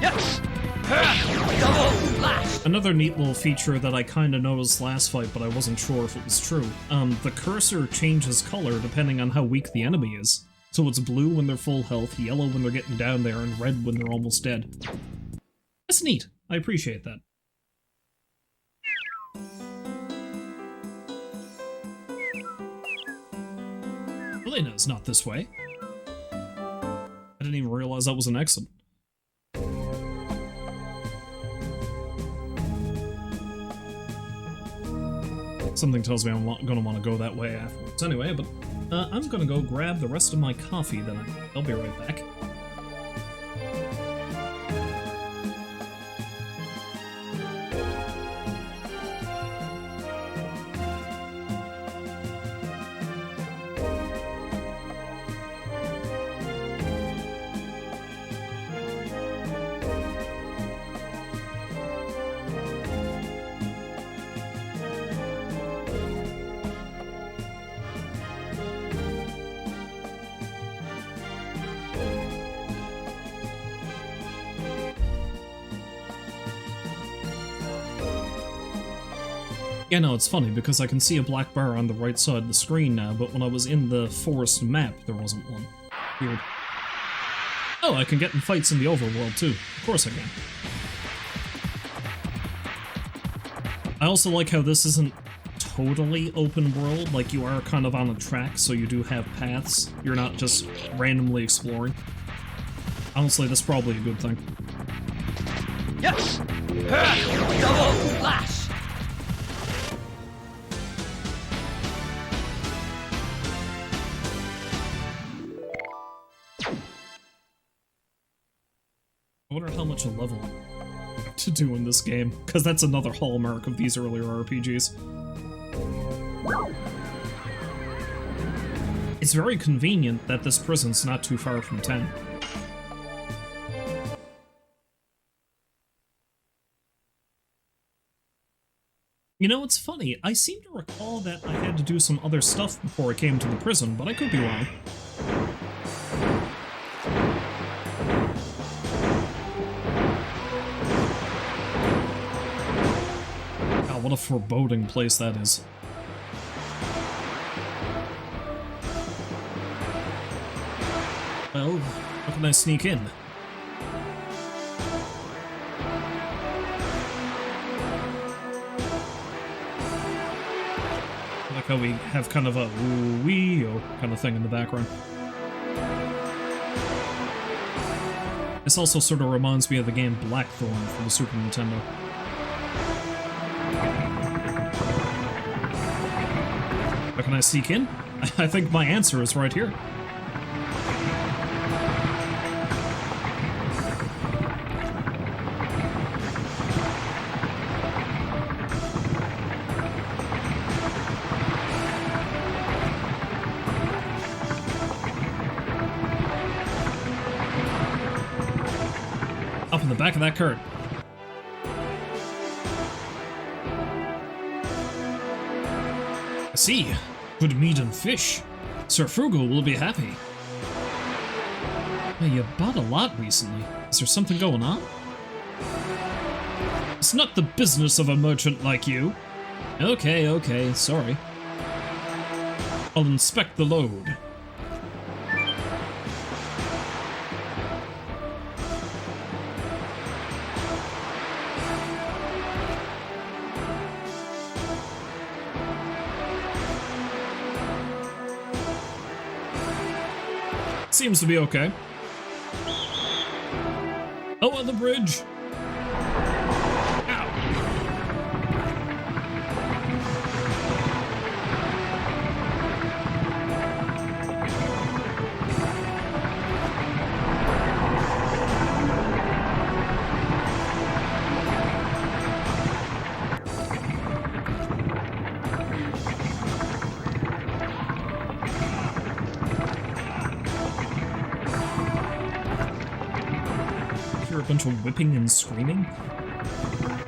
Yes! Double lash! Another neat little feature that I kinda noticed last fight, but I wasn't sure if it was true. The cursor changes color depending on how weak the enemy is. So it's blue when they're full health, yellow when they're getting down there, and red when they're almost dead. That's neat. I appreciate that. Elena's not this way. I didn't even realize that was an exit. Something tells me I'm gonna want to go that way afterwards anyway, but I'm gonna go grab the rest of my coffee, then I'll be right back. Yeah, no, it's funny, because I can see a black bar on the right side of the screen now, but when I was in the forest map, there wasn't one. Weird. Oh, I can get in fights in the overworld, too. Of course I can. I also like how this isn't totally open world, like you are kind of on a track, so you do have paths. You're not just randomly exploring. Honestly, that's probably a good thing. Yes! Double lash! I wonder how much a level to do in this game, because that's another hallmark of these earlier RPGs. It's very convenient that this prison's not too far from 10. You know, it's funny, I seem to recall that I had to do some other stuff before I came to the prison, but I could be wrong. God, what a foreboding place that is. Well, how can I sneak in? Like how we have kind of a ooh-wee-oh kind of thing in the background. This also sort of reminds me of the game Blackthorn from the Super Nintendo. How can I sneak in? I think my answer is right here. drop in the back of that cart. I see. Good meat and fish. Sir Frugal will be happy. Hey, you bought a lot recently. Is there something going on? It's not the business of a merchant like you. Okay, sorry. I'll inspect the load. Seems to be okay. Oh, on the bridge. Ow. Hear a bunch of whipping and screaming?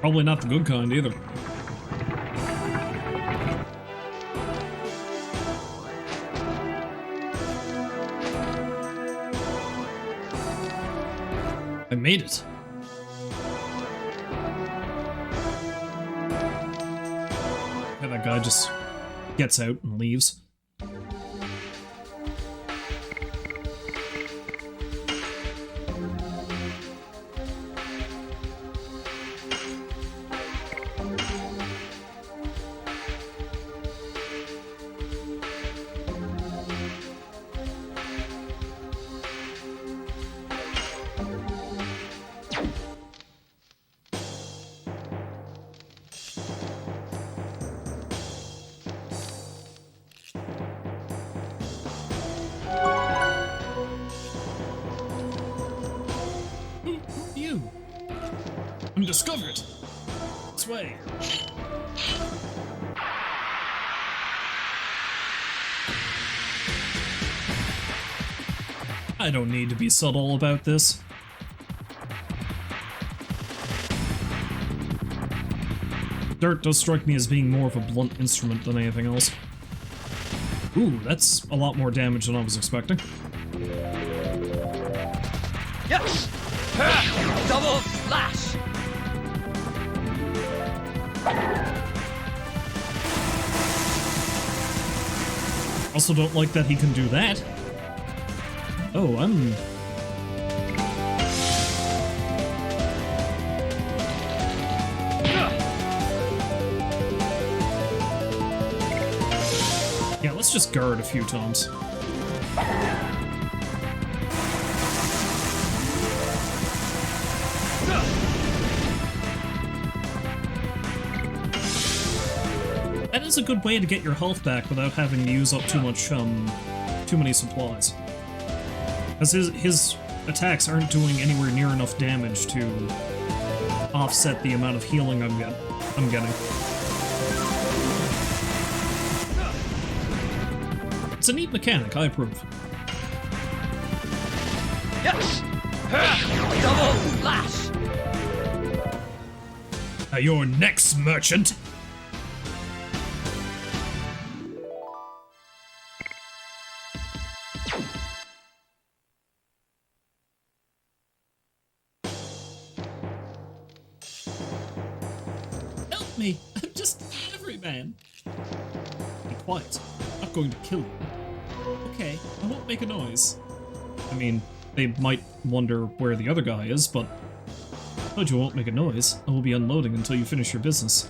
Probably not the good kind either. I made it. And that guy just gets out and leaves. You! I'm discovered! This way! I don't need to be subtle about this. Dirt does strike me as being more of a blunt instrument than anything else. Ooh, that's a lot more damage than I was expecting. Yes! Double slash! Also don't like that he can do that. Oh, I'm... Yeah, let's just guard a few times. That is a good way to get your health back without having to use up too many supplies. Because his attacks aren't doing anywhere near enough damage to offset the amount of healing I'm getting. It's a neat mechanic, I approve. Yes! Double slash! You're next, merchant! Help me! I'm just an everyman. Be quiet. I'm not going to kill you. Okay, I won't make a noise. I mean, they might wonder where the other guy is, but... But you won't make a noise. I will be unloading until you finish your business.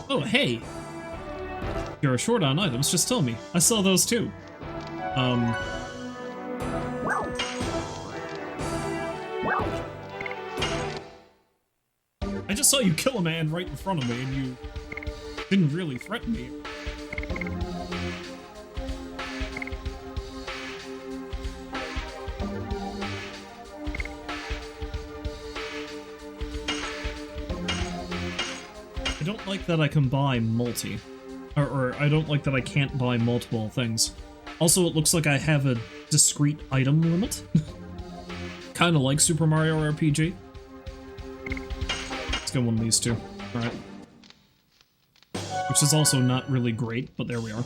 Oh, hey! If you're short on items, just tell me. I saw those too. I just saw you kill a man right in front of me, and you didn't really threaten me. I don't like that I can buy multi. Or I don't like that I can't buy multiple things. Also, it looks like I have a discrete item limit. kind of like Super Mario RPG. Let's get one of these two. Alright. Which is also not really great, but there we are.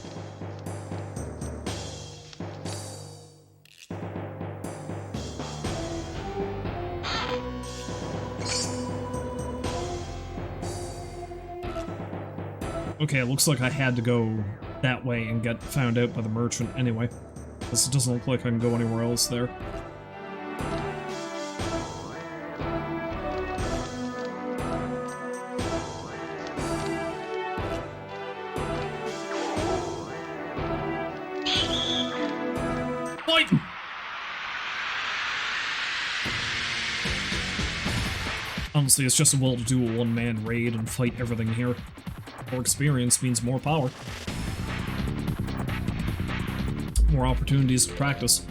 Okay, it looks like I had to go that way and get found out by the merchant anyway. Because it doesn't look like I can go anywhere else there. Fight! Honestly, it's just a will to do a one-man raid and fight everything here. More experience means more power. More opportunities to practice.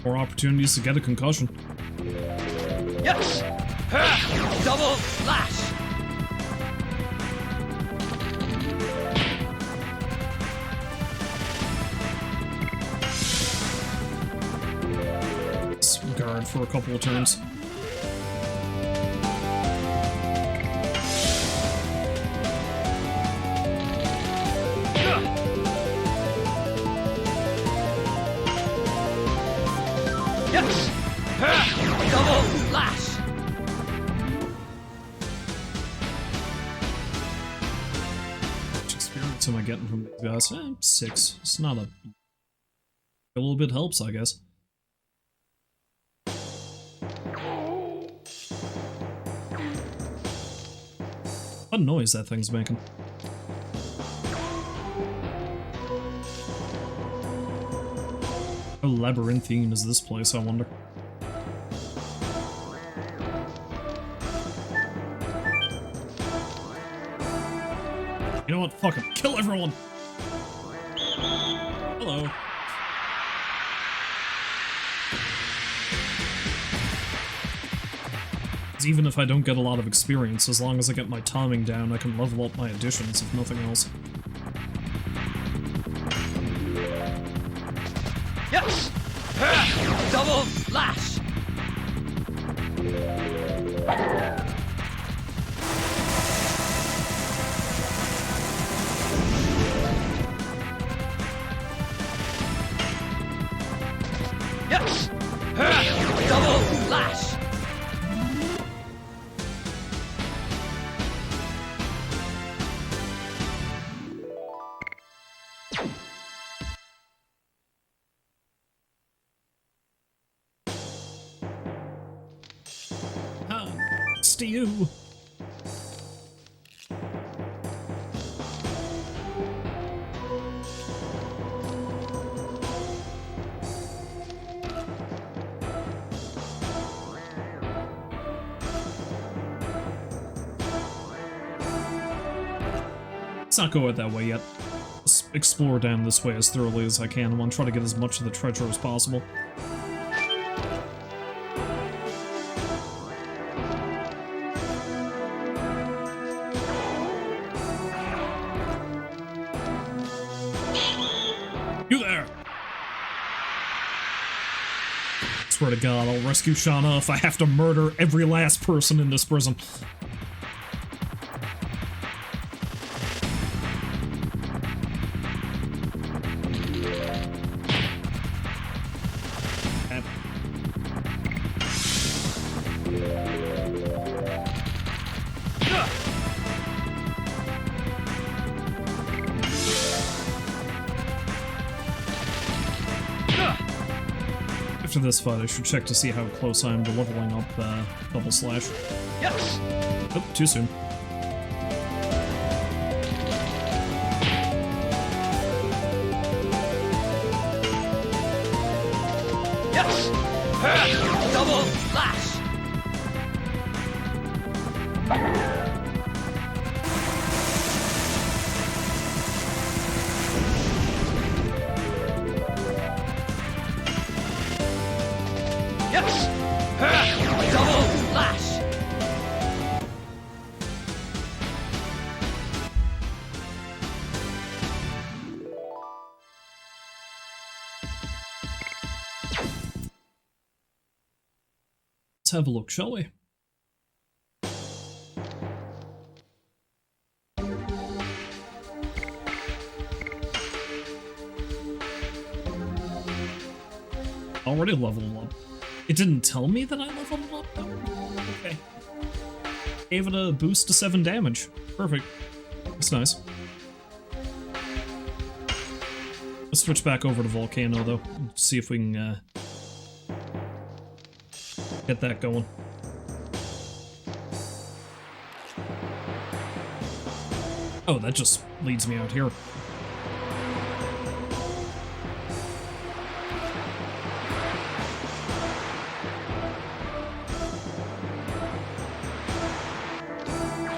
More opportunities to get a concussion. Yes! Double slash! Guard for a couple of turns. Yes! Double slash! How much experience am I getting from these guys? 6. It's not a little bit helps, I guess. What noise that thing's making. How labyrinthine is this place, I wonder? You know what? Fuck it. Kill everyone! Hello. Even if I don't get a lot of experience, as long as I get my timing down, I can level up my additions, if nothing else. Yes! Double slash! Yes! Double slash! To you. Let's not go out that way yet. Let's explore down this way as thoroughly as I can. I want to try to get as much of the treasure as possible. Swear to God, I'll rescue Shauna if I have to murder every last person in this prison. After this fight, I should check to see how close I am to leveling up Double Slash. Yes! Oh, too soon. Yes! Double slash! Yes! Double slash! have a look, shall we? Already leveled up. It didn't tell me that I leveled up though. Okay. Gave it a boost to 7 damage. Perfect. That's nice. Let's switch back over to Volcano though. See if we can get that going. Oh, that just leads me out here.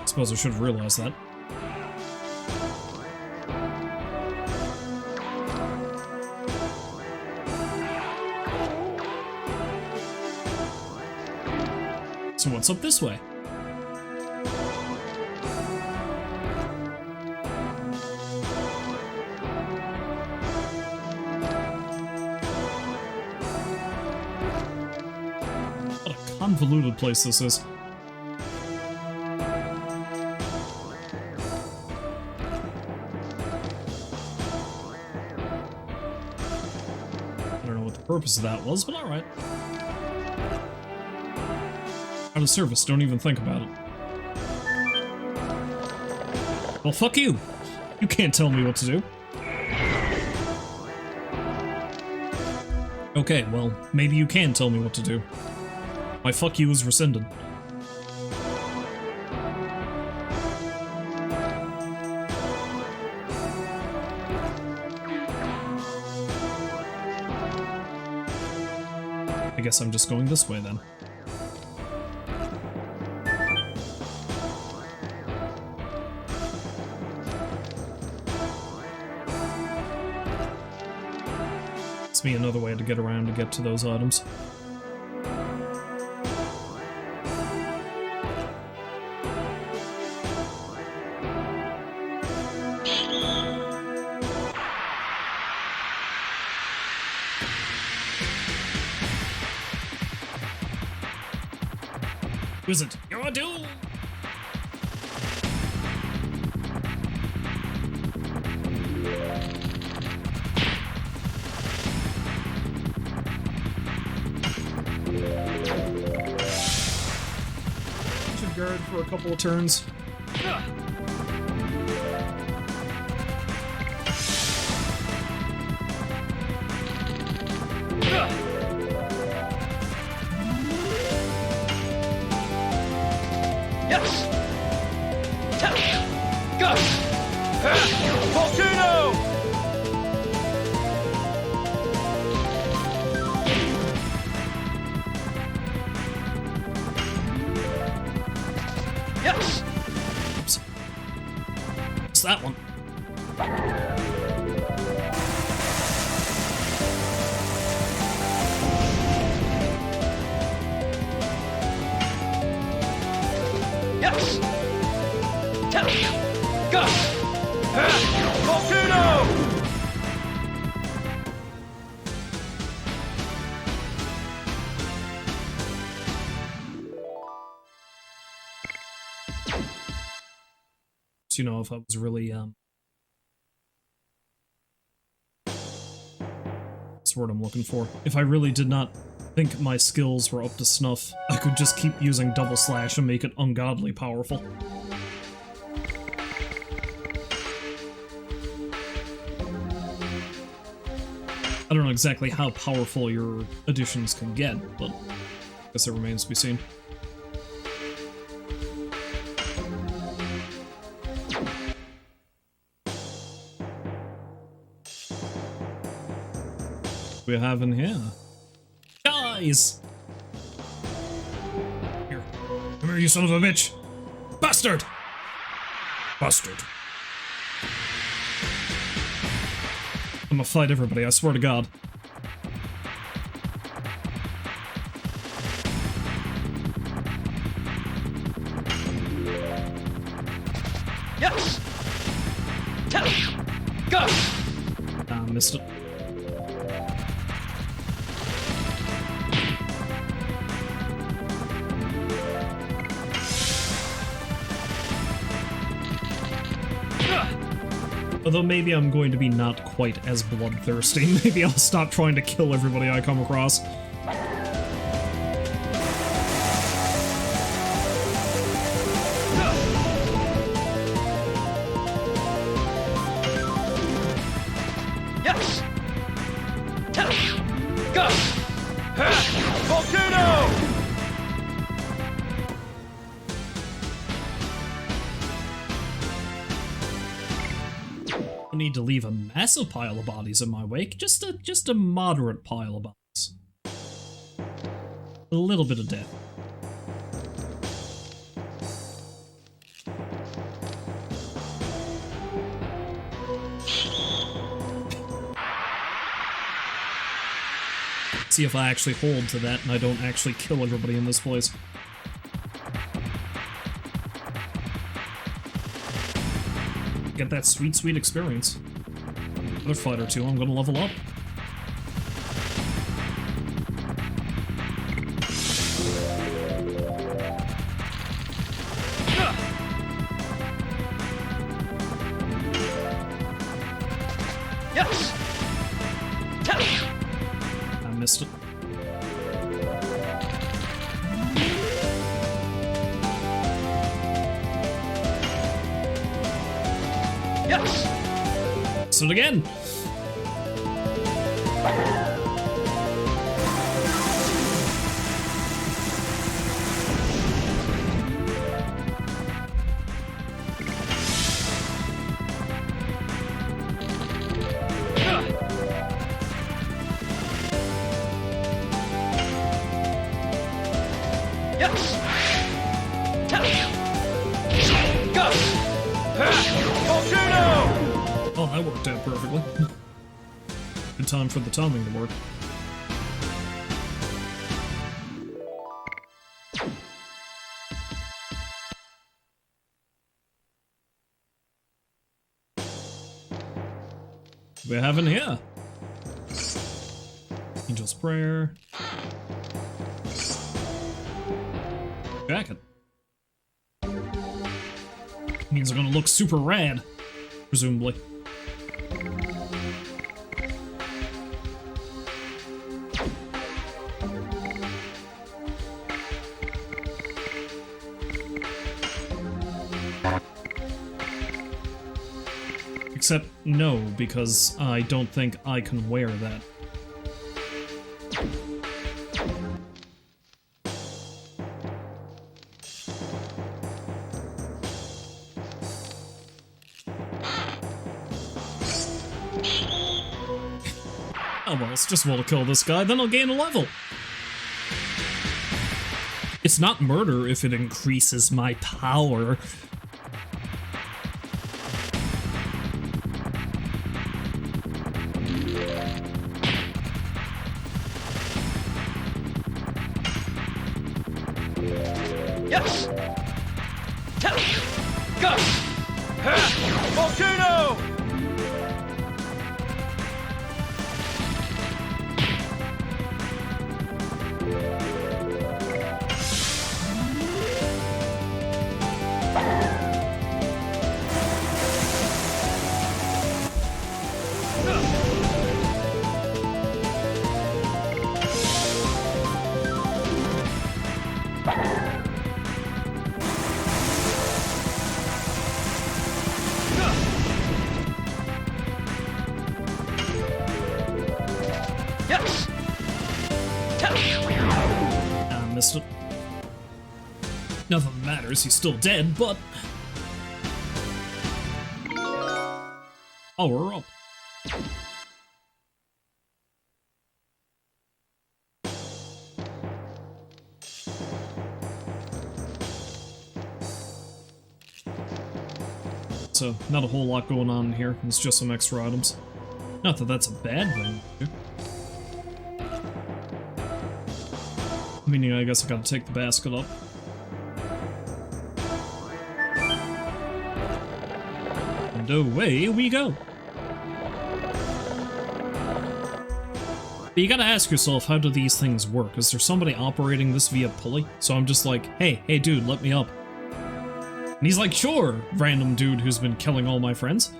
Suppose I should have realized that. So what's up this way? What a convoluted place this is. Purpose of that was, but alright. Out of service, don't even think about it. Well, fuck you! You can't tell me what to do. Okay, well, maybe you can tell me what to do. My fuck you is rescinded. I guess I'm just going this way then. It's me another way to get around to get to those items. Wizard, you're doomed! Should guard for a couple of turns. Oops. What's that one? Yes! Go! Volcano! You know, if I was really that's what I'm looking for. If I really did not think my skills were up to snuff, I could just keep using double slash and make it ungodly powerful. I don't know exactly how powerful your additions can get, but I guess it remains to be seen. We have in here. Guys! Here. Come here, you son of a bitch! Bastard! Bastard. I'm gonna fight everybody, I swear to God. Yes! Go! Ah, missed it. Although maybe I'm going to be not quite as bloodthirsty. Maybe I'll stop trying to kill everybody I come across. Yes! Go! Volcano! I need to leave a massive pile of bodies in my wake. Just a moderate pile of bodies. A little bit of death. See if I actually hold to that and I don't actually kill everybody in this place. Get that sweet, sweet experience. Another fight or two, I'm gonna level up. Yes! I missed it. Yes! So again. Yes! Go! Volcano! Oh, that worked out perfectly. Good time for the timing to work. What do we have in here? Angel's Prayer. Jacket. Means I'm gonna look super rad, presumably. Except, no, because I don't think I can wear that. Oh well, it's just well to kill this guy, then I'll gain a level. It's not murder if it increases my power. Yes! Go! Volcano! Yes! I missed it. Nothing matters, he's still dead, but... Oh, we're up. So, not a whole lot going on in here, it's just some extra items. Not that that's a bad thing. Meaning I guess I gotta take the basket up. And away we go! But you gotta ask yourself, how do these things work? Is there somebody operating this via pulley? So I'm just like, hey dude, let me up. And he's like, sure, random dude who's been killing all my friends.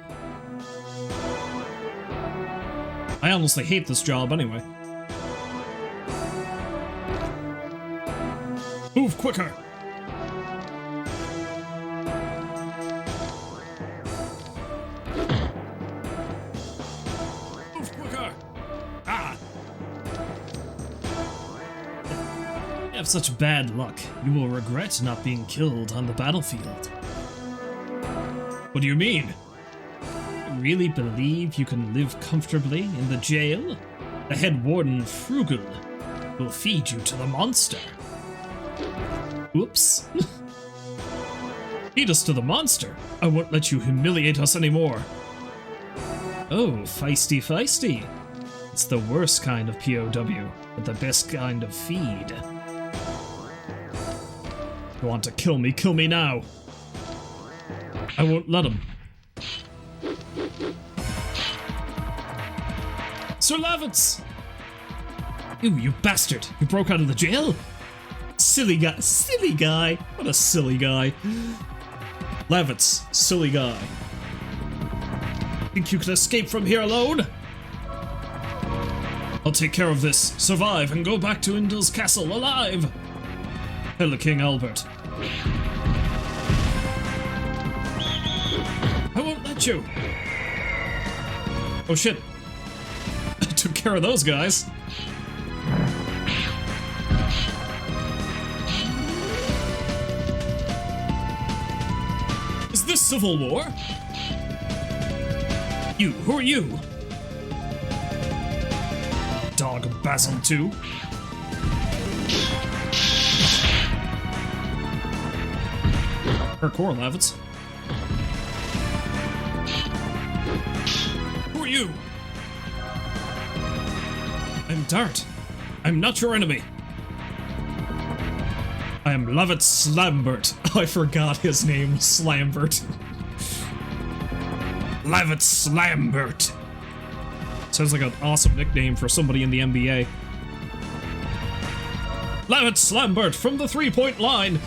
I honestly hate this job anyway. Move quicker! Move quicker! Ah! You have such bad luck. You will regret not being killed on the battlefield. What do you mean? You really believe you can live comfortably in the jail? The head warden, Frugal, will feed you to the monster. Whoops. Feed us to the monster. I won't let you humiliate us anymore. Oh, feisty feisty. It's the worst kind of POW, but the best kind of feed. You want to kill me now. I won't let him. Sir Lavitz! Ew, you bastard! You broke out of the jail? Silly guy. Silly guy. What a silly guy. Lavitz, silly guy. Think you can escape from here alone? I'll take care of this, survive, and go back to Indal's castle alive! Hello, King Albert. I won't let you! Oh shit. I took care of those guys. Is this civil war? You, who are you? Dog Basil too? Parkour, Lavitz. Who are you? I'm Dart. I'm not your enemy. I am Lavitz Slambert. I forgot his name, Slambert. Lavitz Slambert. Sounds like an awesome nickname for somebody in the NBA. Lavitz Slambert from the three-point line.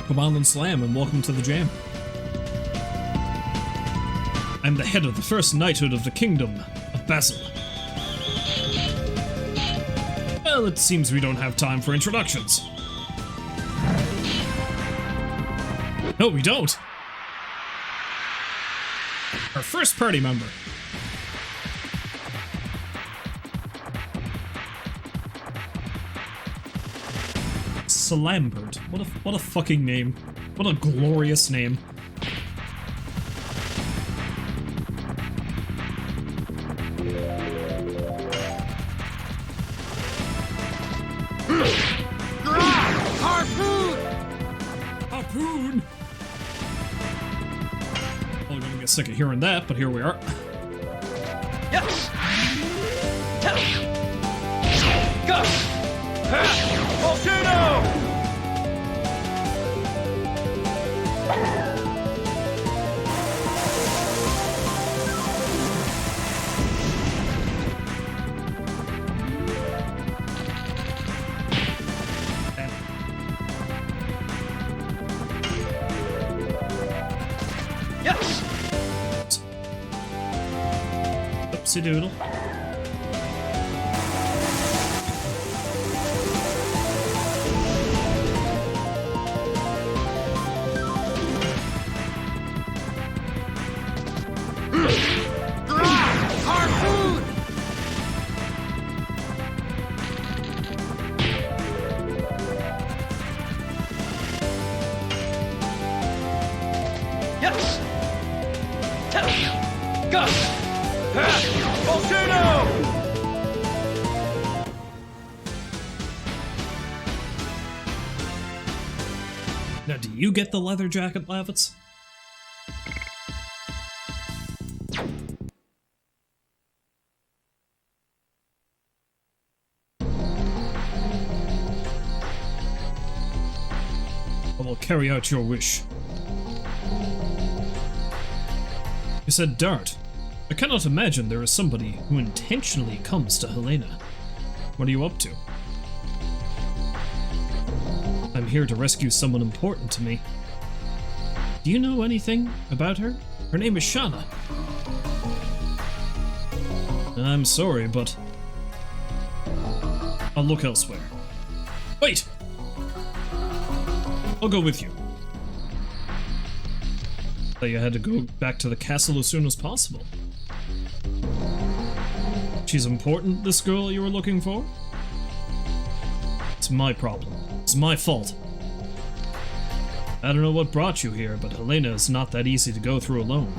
Come on and slam, and welcome to the jam. I'm the head of the first knighthood of the kingdom of Basil. Well, it seems we don't have time for introductions. No, we don't. Our first party member. Slambert. What a fucking name. What a glorious name. Harpoon! Harpoon! Well, I'm gonna get sick of hearing that, but here we are. Yes! Go! Volcano! Yes! Oopsie doodle. Harpoon! Yes! Go! Volcano! Now, do you get the leather jacket, Lavitz? I will carry out your wish. You said Dart. I cannot imagine there is somebody who intentionally comes to Helena. What are you up to? I'm here to rescue someone important to me. Do you know anything about her? Her name is Shana. I'm sorry, but I'll look elsewhere. Wait! I'll go with you. Thought you had to go back to the castle as soon as possible. She's important, this girl you were looking for? It's my problem. It's my fault. I don't know what brought you here, but Helena is not that easy to go through alone.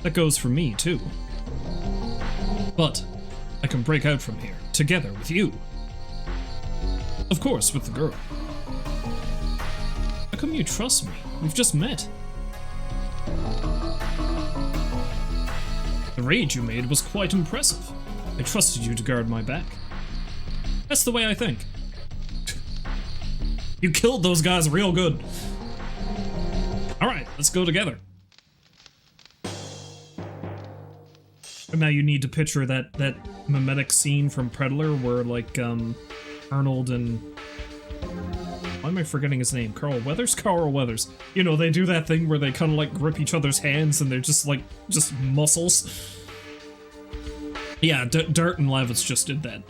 That goes for me, too. But I can break out from here, together with you. Of course, with the girl. How come you trust me? We've just met. The raid you made was quite impressive. I trusted you to guard my back. That's the way I think. You killed those guys real good. Alright, let's go together. And now you need to picture that mimetic scene from Predator where, like, Arnold and... Why am I forgetting his name? Carl Weathers? Carl Weathers. You know, they do that thing where they kind of, like, grip each other's hands and they're just, like, just muscles. Yeah, Dart and Levitz just did that.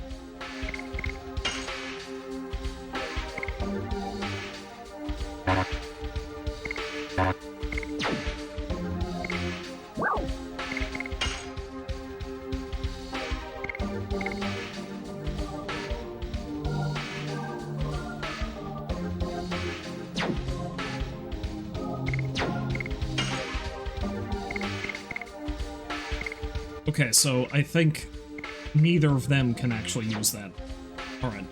Okay, so I think neither of them can actually use that. Alright.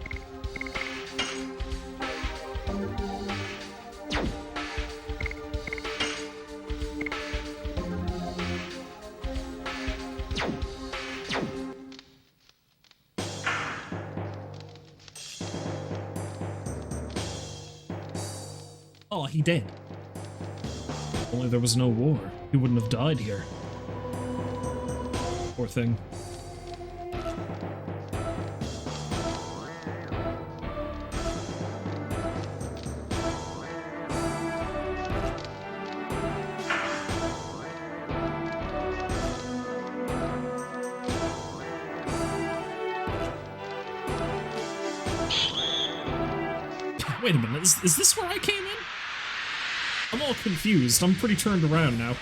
Oh, he did. If only there was no war. He wouldn't have died here. Poor thing. Wait a minute, is this where I came in? I'm all confused. I'm pretty turned around now.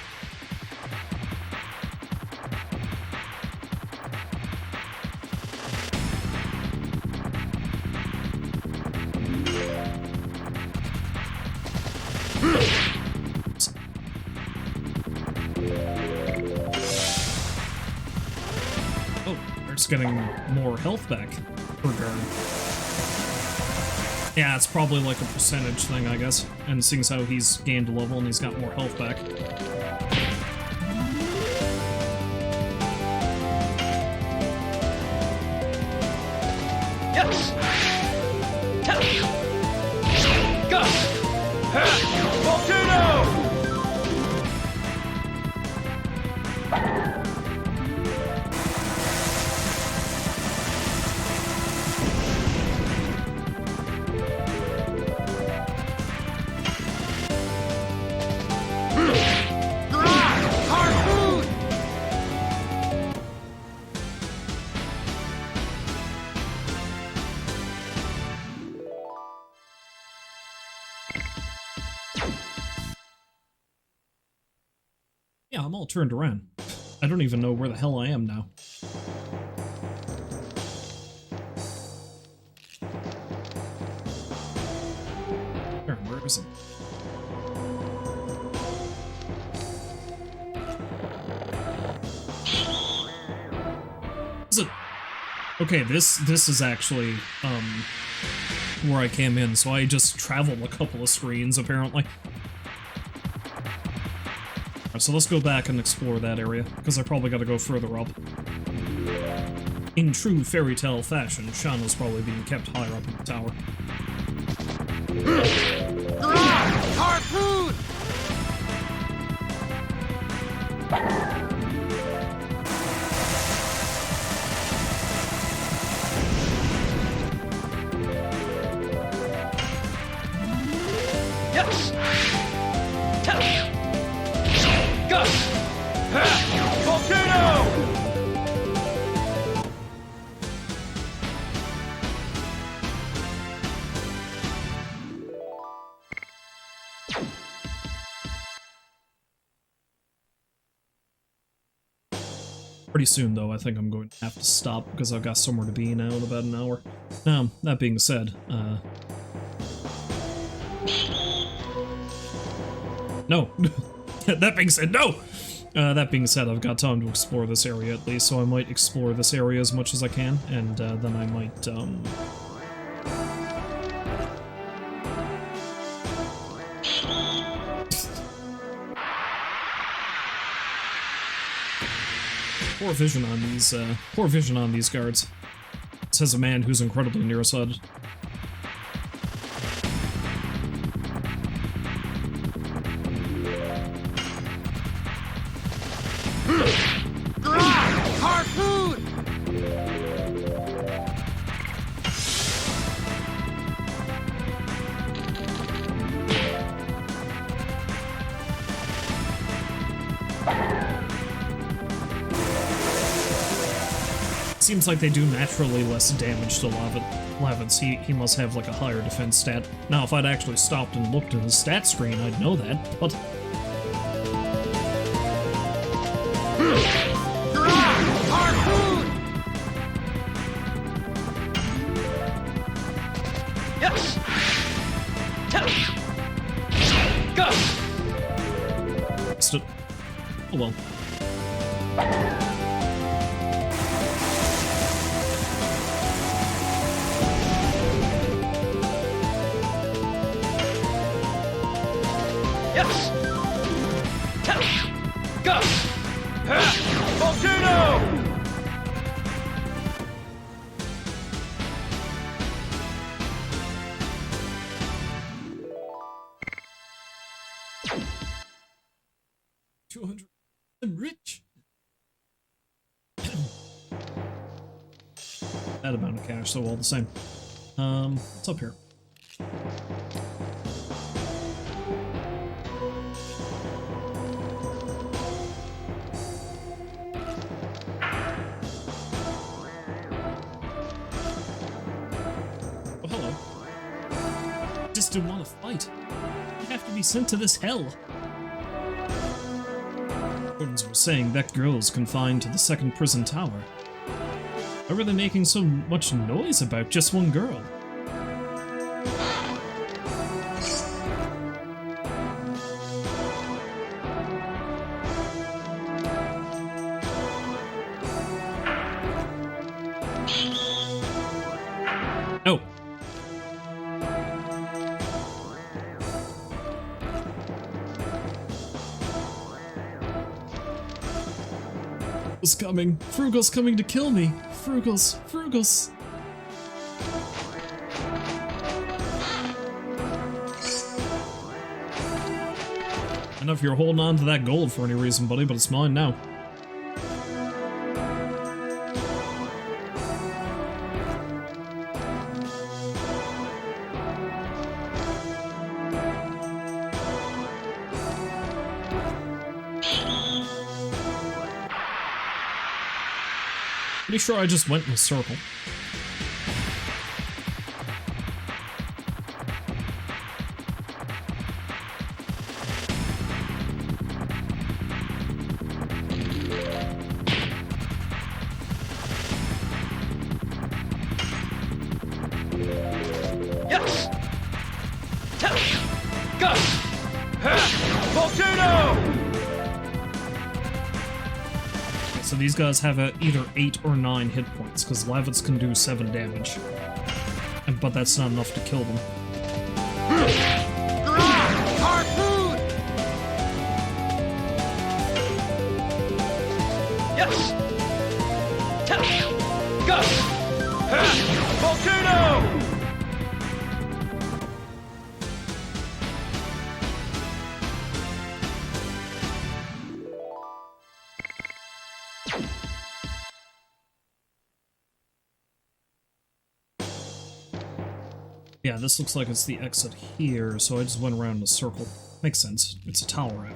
Oh, they're just getting more health back per turn. Yeah, it's probably like a percentage thing, I guess. And seeing as how he's gained a level and he's got more health back. Yes! Go! Volcano! Yeah, I'm all turned around. I don't even know where the hell I am now. Where is it? Is it? Okay, this is actually where I came in, so I just traveled a couple of screens apparently. So let's go back and explore that area, because I probably gotta go further up. In true fairy tale fashion, Shana's probably being kept higher up in the tower. Harpoon! Yes! Volcano! Pretty soon, though, I think I'm going to have to stop because I've got somewhere to be now in about an hour. Now, that being said, no! That being said, no! That being said, I've got time to explore this area at least, so I might explore this area as much as I can, and then I might, poor vision on these guards. Says a man who's incredibly nearsighted. Harpoon! Seems like they do naturally less damage to Lavitz. He must have like a higher defense stat. Now, if I'd actually stopped and looked at his stat screen, I'd know that, but... Harpoon! Yes! Go! Oh well. Yes! Go! Volcano! I'm rich. That amount of cash, so all the same. What's up here? Oh, hello. Just don't want to fight. You have to be sent to this hell. Gordons were saying that girl is confined to the second prison tower. Why were they making so much noise about just one girl? No. Frugal's coming. Frugal's coming to kill me. Frugals. I don't know if you're holding on to that gold for any reason, buddy, but it's mine now. Pretty sure I just went in a circle. Yes! Go! Volcano! So these guys have either 8 or 9 hit points, because Lavitz can do 7 damage. But that's not enough to kill them. Harpoon! Yes! Go! Volcano! Yeah, this looks like it's the exit here, so I just went around in a circle. Makes sense. It's a tower.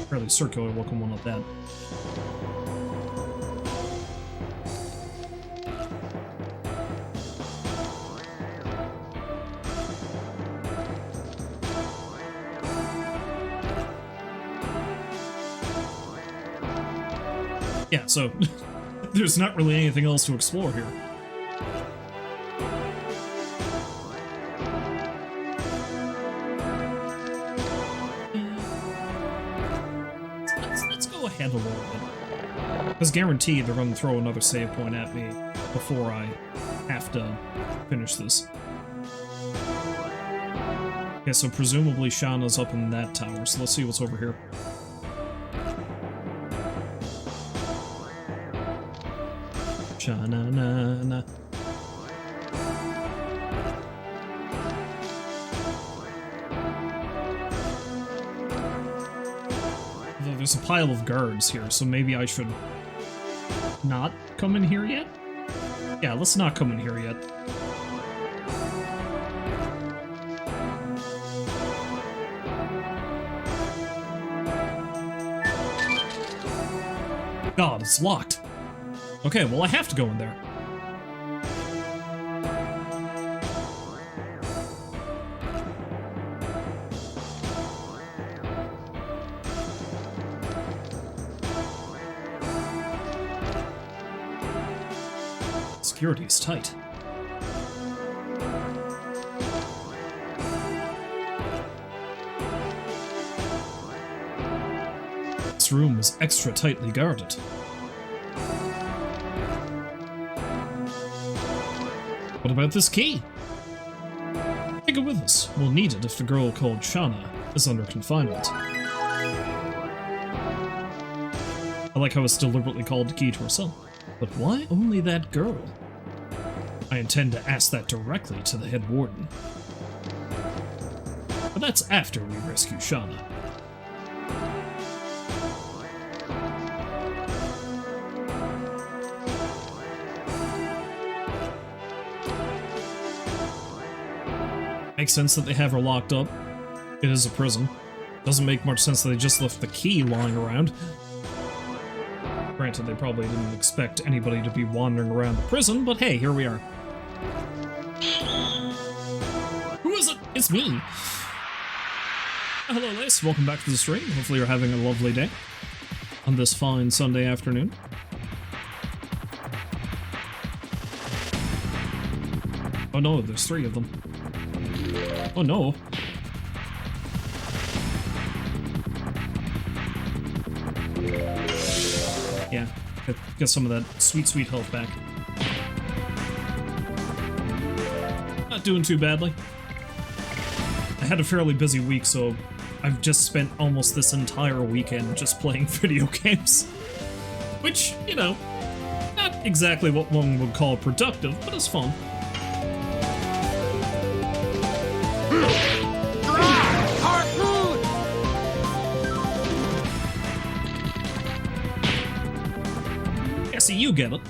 Fairly circular looking one at that. Yeah, so there's not really anything else to explore here. Let's go ahead a little bit. Because guaranteed they're going to throw another save point at me before I have to finish this. Okay, so presumably Shauna's up in that tower, so let's see what's over here. Sha-na-na-na. There's a pile of guards here, so maybe I should not come in here yet? Yeah, let's not come in here yet. God, it's locked. Okay, well I have to go in there. Security is tight. This room is extra tightly guarded. What about this key? Take it with us. We'll need it if the girl called Shauna is under confinement. I like how it's deliberately called the key to herself. But why only that girl? I intend to ask that directly to the head warden. But that's after we rescue Shauna. Makes sense that they have her locked up. It is a prison. Doesn't make much sense that they just left the key lying around. Granted, they probably didn't expect anybody to be wandering around the prison, but hey, here we are. Who is it? It's me. Hello, Lace. Welcome back to the stream. Hopefully you're having a lovely day on this fine Sunday afternoon. Oh no, there's 3 of them. Oh no. Yeah, get some of that sweet, sweet health back. Not doing too badly. I had a fairly busy week, so I've just spent almost this entire weekend just playing video games. Which, you know, not exactly what one would call productive, but it's fun. See, you get it.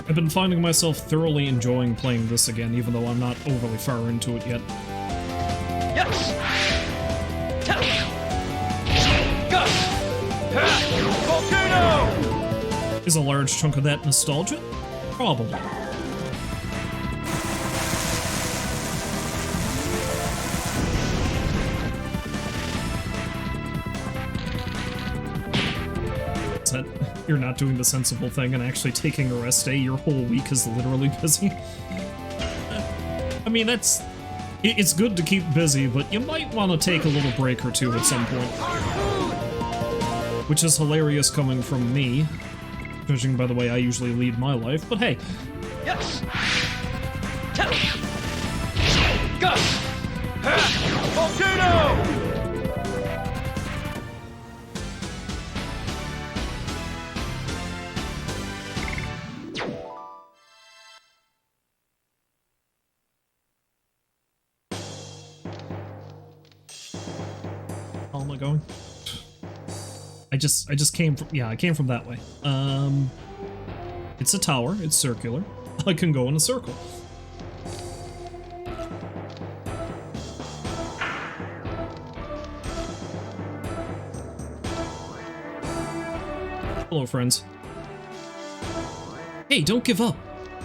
I've been finding myself thoroughly enjoying playing this again, even though I'm not overly far into it yet. Yes. Go. Volcano. Is a large chunk of that nostalgia? Probably. You're not doing the sensible thing and actually taking a rest day. Your whole week is literally busy. I mean, it's good to keep busy, but you might want to take a little break or two at some point. Which is hilarious coming from me, judging by the way I usually lead my life, but hey. Yes. Go. Volcano. How am I going? I just came from, yeah, I came from that way. It's a tower, it's circular. I can go in a circle. Hello, friends. Hey, don't give up.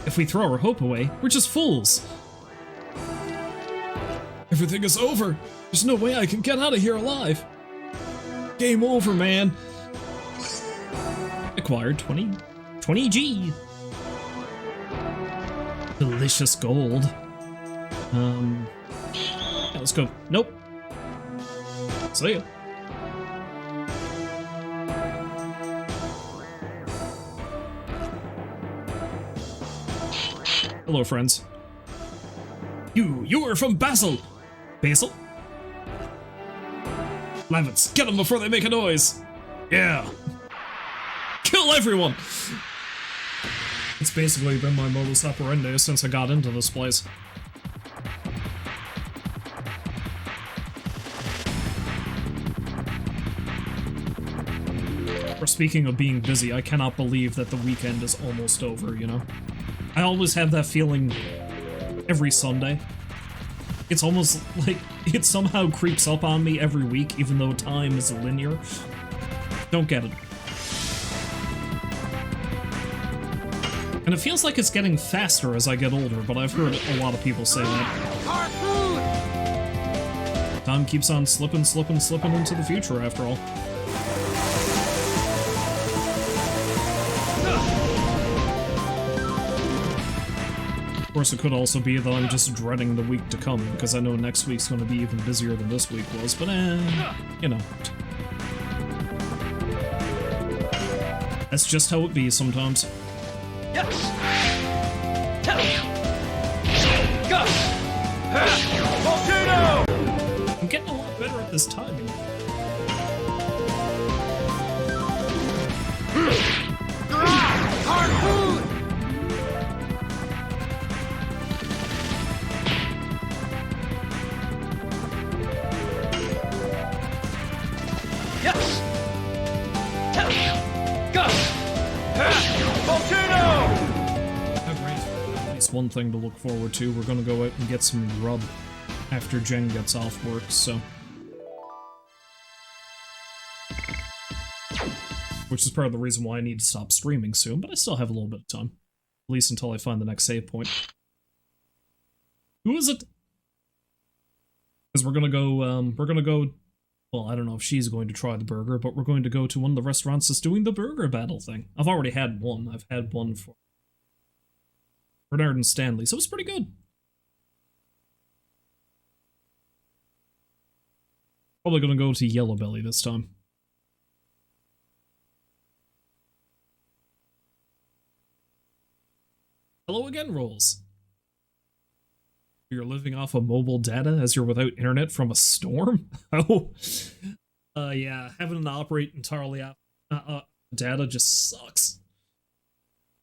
If we throw our hope away, we're just fools. Everything is over. There's no way I can get out of here alive. Game over, man. Acquired 20G. Delicious gold. Yeah, let's go. Nope. See ya. Hello, friends. You are from Basil. Basil? Lavitz, get them before they make a noise. Yeah. Kill everyone. It's basically been my modus operandi since I got into this place. For speaking of being busy, I cannot believe that the weekend is almost over, you know? I always have that feeling every Sunday. It's almost like it somehow creeps up on me every week, even though time is linear. Don't get it. And it feels like it's getting faster as I get older, but I've heard a lot of people say that. Time keeps on slipping into the future, after all. Of course, it could also be that I'm just dreading the week to come, because I know next week's going to be even busier than this week was, but you know. That's just how it be sometimes. Yes! Go! Volcano! I'm getting a lot better at this timing. Harpoon! Yes! Go! Volcano! Oh, great. At least one thing to look forward to. We're gonna go out and get some grub after Jen gets off work, so. Which is part of the reason why I need to stop streaming soon, but I still have a little bit of time. At least until I find the next save point. Who is it? Because we're gonna go, well, I don't know if she's going to try the burger, but we're going to go to one of the restaurants that's doing the burger battle thing. I've already had one. I've had one for Bernard and Stanley, so it was pretty good. Probably gonna go to Yellow Belly this time. Hello again, Rolls. You're living off of mobile data as you're without internet from a storm? Oh. Yeah, having to operate entirely off data just sucks.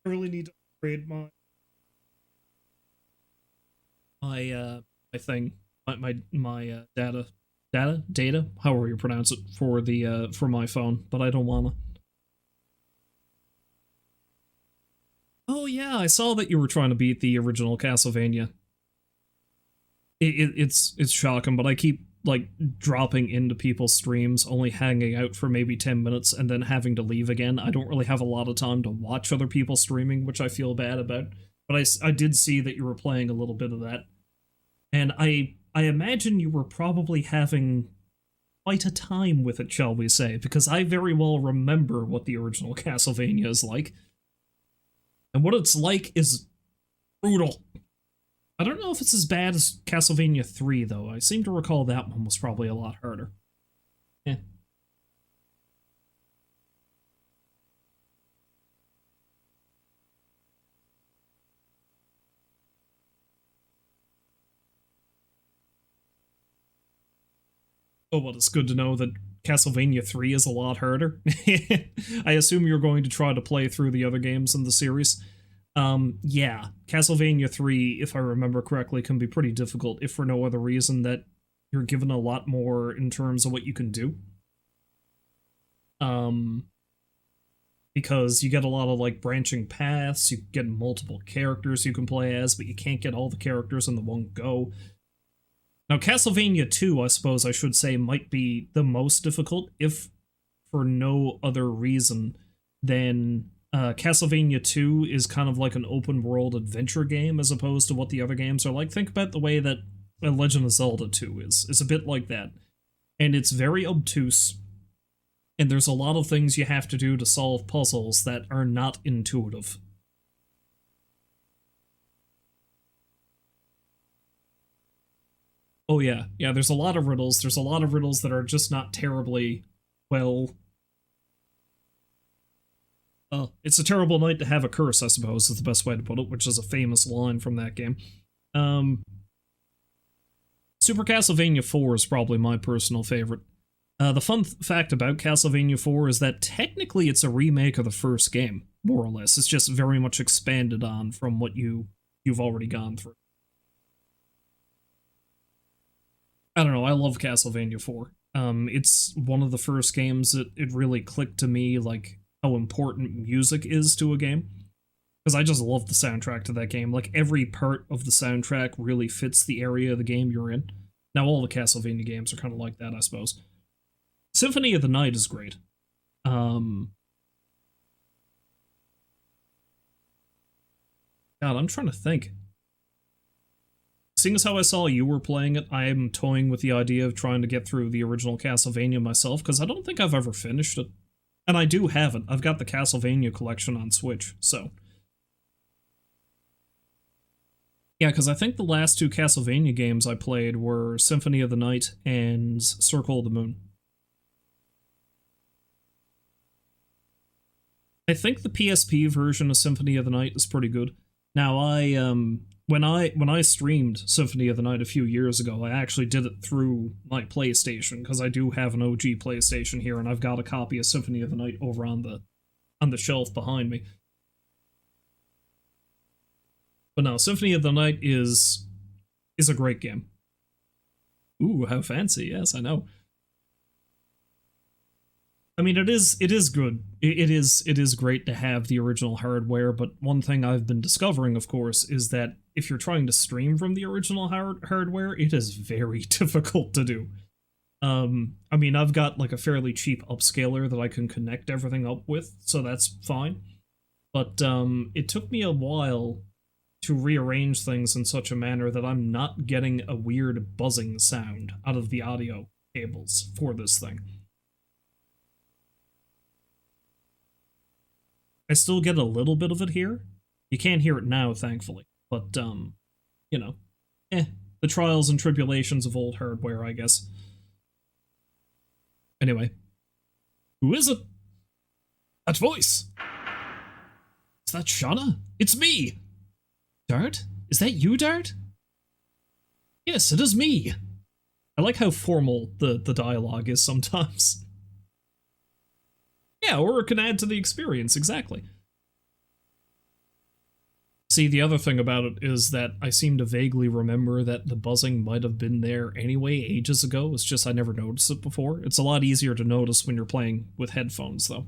I really need to upgrade my thing. My data, however you pronounce it, for the for my phone, but I don't wanna. Oh yeah, I saw that you were trying to beat the original Castlevania. It's shocking, but I keep, like, dropping into people's streams, only hanging out for maybe 10 minutes, and then having to leave again. I don't really have a lot of time to watch other people streaming, which I feel bad about. But I did see that you were playing a little bit of that. And I imagine you were probably having quite a time with it, shall we say, because I very well remember what the original Castlevania is like. And what it's like is brutal. I don't know if it's as bad as Castlevania 3, though. I seem to recall that one was probably a lot harder. Eh. Oh, well, it's good to know that Castlevania 3 is a lot harder. I assume you're going to try to play through the other games in the series. Yeah, Castlevania 3, if I remember correctly, can be pretty difficult, if for no other reason that you're given a lot more in terms of what you can do. Because you get a lot of, like, branching paths, you get multiple characters you can play as, but you can't get all the characters in the one go. Now, Castlevania 2, I suppose I should say, might be the most difficult, if for no other reason than Castlevania 2 is kind of like an open-world adventure game as opposed to what the other games are like. Think about the way that Legend of Zelda 2 is. It's a bit like that. And it's very obtuse. and there's a lot of things you have to do to solve puzzles that are not intuitive. Oh yeah, there's a lot of riddles. There's a lot of riddles that are just not terribly, well... it's a terrible night to have a curse, I suppose, is the best way to put it, which is a famous line from that game. Super Castlevania 4 is probably my personal favorite. The fun fact about Castlevania 4 is that technically it's a remake of the first game, more or less. It's just very much expanded on from what you've already gone through. I don't know, I love Castlevania 4. It's one of the first games that it really clicked to me, like, how important music is to a game. Because I just love the soundtrack to that game. Like, every part of the soundtrack really fits the area of the game you're in. Now, all the Castlevania games are kind of like that, I suppose. Symphony of the Night is great. God, I'm trying to think. Seeing as how I saw you were playing it, I am toying with the idea of trying to get through the original Castlevania myself, because I don't think I've ever finished it. And I do have it. I've got the Castlevania collection on Switch, so... Yeah, because I think the last two Castlevania games I played were Symphony of the Night and Circle of the Moon. I think the PSP version of Symphony of the Night is pretty good. Now, when I streamed Symphony of the Night a few years ago, I actually did it through my PlayStation, because I do have an OG PlayStation here, and I've got a copy of Symphony of the Night over on the shelf behind me. But no, Symphony of the Night is a great game. Ooh, how fancy, yes, I know. I mean, it is good. It is great to have the original hardware, but one thing I've been discovering, of course, is that if you're trying to stream from the original hardware, it is very difficult to do. I mean, I've got like a fairly cheap upscaler that I can connect everything up with, so that's fine. But it took me a while to rearrange things in such a manner that I'm not getting a weird buzzing sound out of the audio cables for this thing. I still get a little bit of it here. You can't hear it now, thankfully. But, you know, the trials and tribulations of old hardware, I guess. Anyway. Who is it? That voice! Is that Shauna? It's me! Dart? Is that you, Dart? Yes, it is me! I like how formal the dialogue is sometimes. Yeah, or it can add to the experience, exactly. See, the other thing about it is that I seem to vaguely remember that the buzzing might have been there anyway ages ago, it's just I never noticed it before. It's a lot easier to notice when you're playing with headphones, though.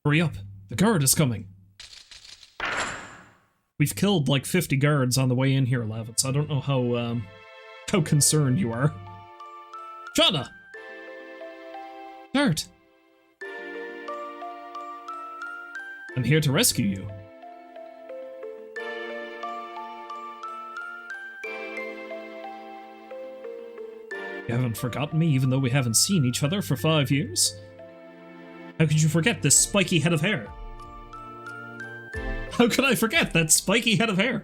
Hurry up, the guard is coming. We've killed like 50 guards on the way in here, Lavitz. I don't know how concerned you are. Shauna! Dart! I'm here to rescue you. You haven't forgotten me, even though we haven't seen each other for 5 years? How could you forget this spiky head of hair? How could I forget that spiky head of hair?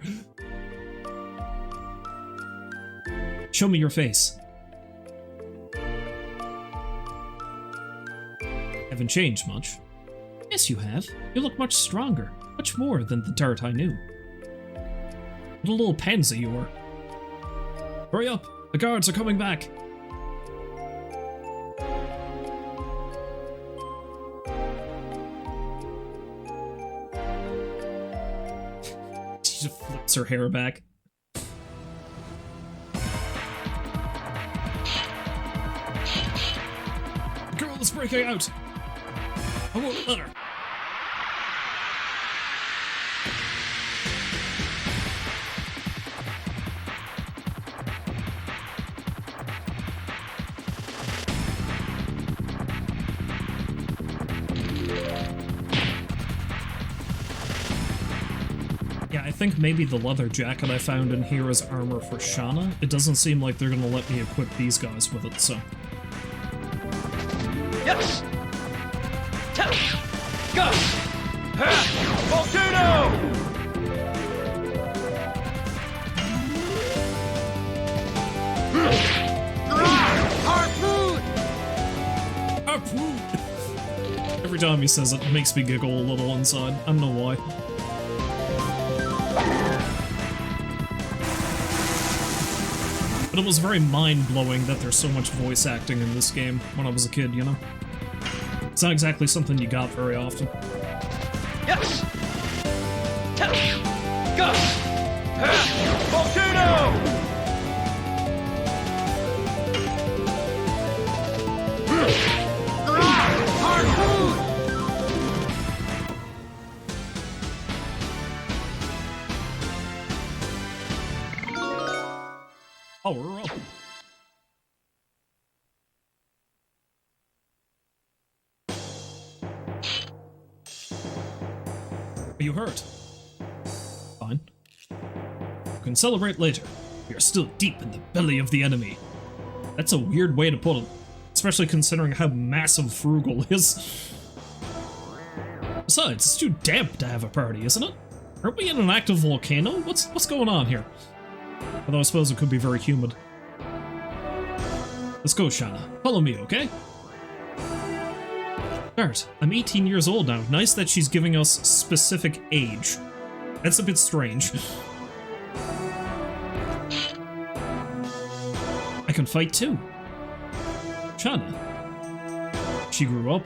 Show me your face. Haven't changed much. Yes, you have. You look much stronger. Much more than the Dart I knew. What a little pansy you were. Hurry up! The guards are coming back! She just flips her hair back. The girl is breaking out! I won't let her! think maybe the leather jacket I found in here is armor for Shauna. It doesn't seem like they're gonna let me equip these guys with it, so... Yes! Go! Volcano! Harpoon! Harpoon! Every time he says it, it makes me giggle a little inside. I don't know why. But it was very mind-blowing that there's so much voice acting in this game when I was a kid, you know? It's not exactly something you got very often. Yes! Go! Volcano! Harpoon! Oh, we're up. Are you hurt? Fine. You can celebrate later. We are still deep in the belly of the enemy. That's a weird way to put it, especially considering how massive Frugal is. Besides, it's too damp to have a party, isn't it? Aren't we in an active volcano? What's going on here? Although I suppose it could be very humid. Let's go, Shauna. Follow me, okay? Bart, I'm 18 years old now. Nice that she's giving us specific age. That's a bit strange. I can fight too. Shauna. She grew up.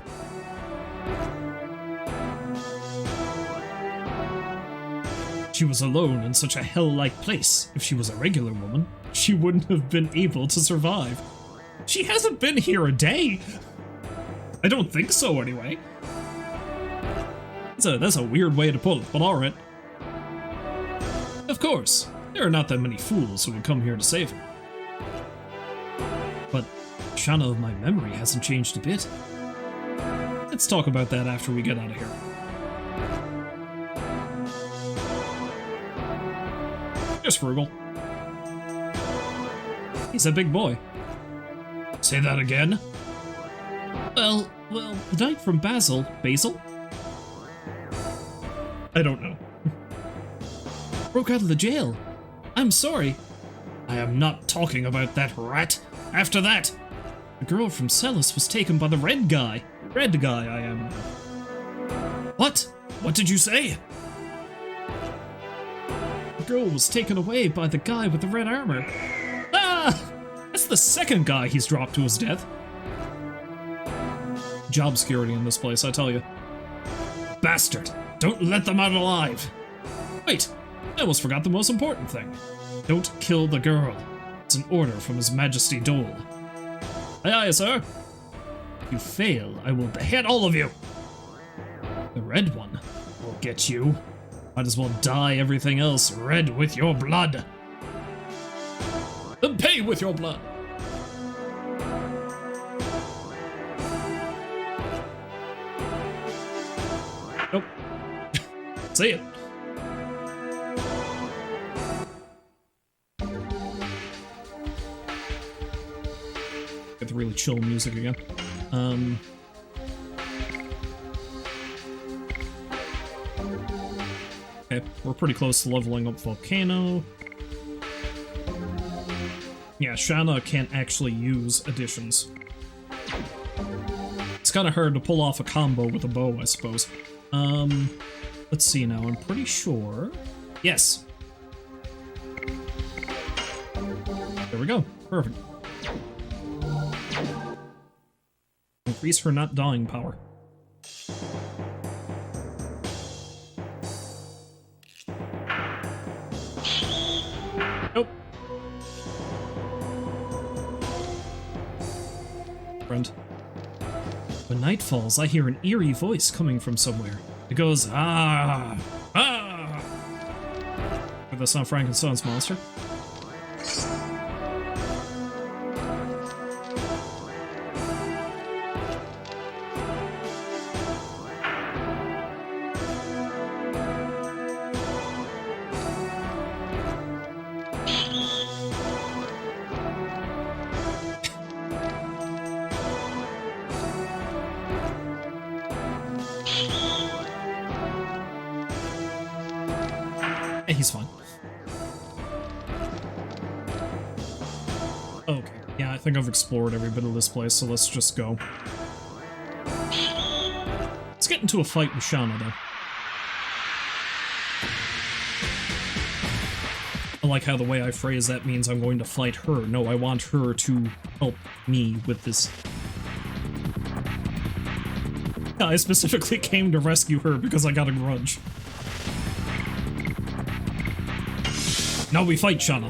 She was alone in such a hell-like place. If she was a regular woman, she wouldn't have been able to survive. She hasn't been here a day. I don't think so, anyway. That's a weird way to put it, but alright. Of course, there are not that many fools who would come here to save her. But Shauna of my memory hasn't changed a bit. Let's talk about that after we get out of here. Just Frugal. He's a big boy. Say that again? Well, the knight from Basil. I don't know. Broke out of the jail. I'm sorry. I am not talking about that rat. After that, the girl from Celis was taken by the red guy. Red guy I am now. What? What did you say? The girl was taken away by the guy with the red armor. Ah! That's the second guy he's dropped to his death. Job security in this place, I tell you. Bastard! Don't let them out alive! Wait, I almost forgot the most important thing. Don't kill the girl. It's an order from His Majesty Dole. Aye, aye, sir. If you fail, I will behead all of you. The red one will get you. Might as well dye everything else red with your blood. Then pay with your blood. Nope. See it. Get the really chill music again. Okay, we're pretty close to leveling up Volcano. Yeah, Shauna can't actually use additions. It's kind of hard to pull off a combo with a bow, I suppose. Let's see now, I'm pretty sure... Yes! There we go, perfect. Increase her not dying power. Nope. Friend. When night falls, I hear an eerie voice coming from somewhere. It goes, ah, ah. But that's not Frankenstein's monster. he's fine. Okay, yeah, I think I've explored every bit of this place, so let's just go. Let's get into a fight with Shauna, though. I like how the way I phrase that means I'm going to fight her. No, I want her to help me with this. I specifically came to rescue her because I got a grudge. Now we fight, Shauna.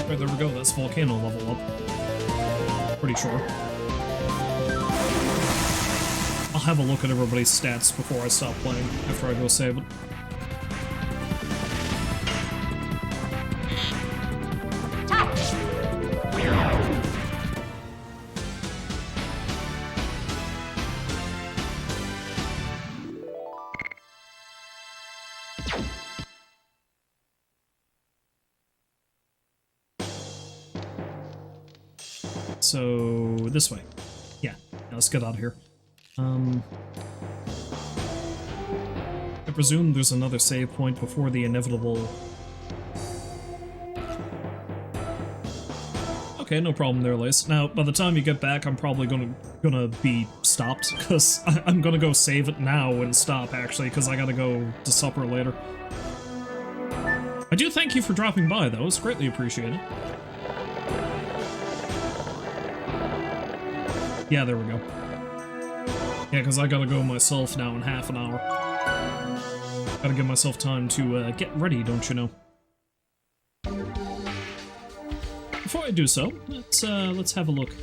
Right, there we go, that's volcano level up. Pretty sure. I'll have a look at everybody's stats before I stop playing, after I go save it. So, this way. Yeah, let's get out of here. I presume there's another save point before the inevitable... Okay, no problem there, Lace. Now, by the time you get back, I'm probably gonna be stopped, because I'm gonna go save it now and stop, actually, because I gotta go to supper later. I do thank you for dropping by, though. It's greatly appreciated. Yeah, there we go. Yeah, because I gotta go myself now in half an hour. Gotta give myself time to get ready, don't you know? Before I do so, let's have a look.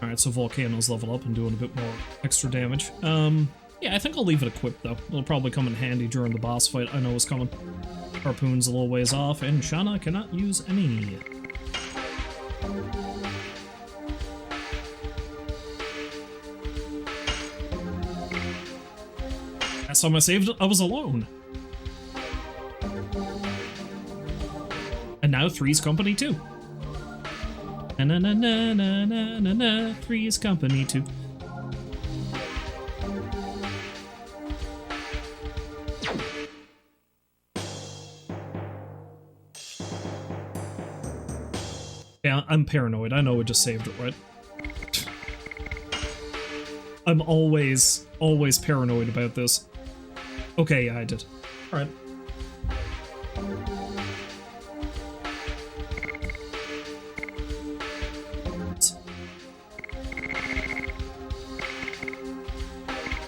Alright, so Volcano's level up and doing a bit more extra damage. Yeah, I think I'll leave it equipped, though. It'll probably come in handy during the boss fight I know is coming. Harpoon's a little ways off, and Shauna cannot use any. Last time I saved it, I was alone. And now Three's company too. Na na na na na na na na. Three's company too. Yeah, I'm paranoid. I know I just saved it, right? I'm always paranoid about this. Okay, yeah, I did. Alright.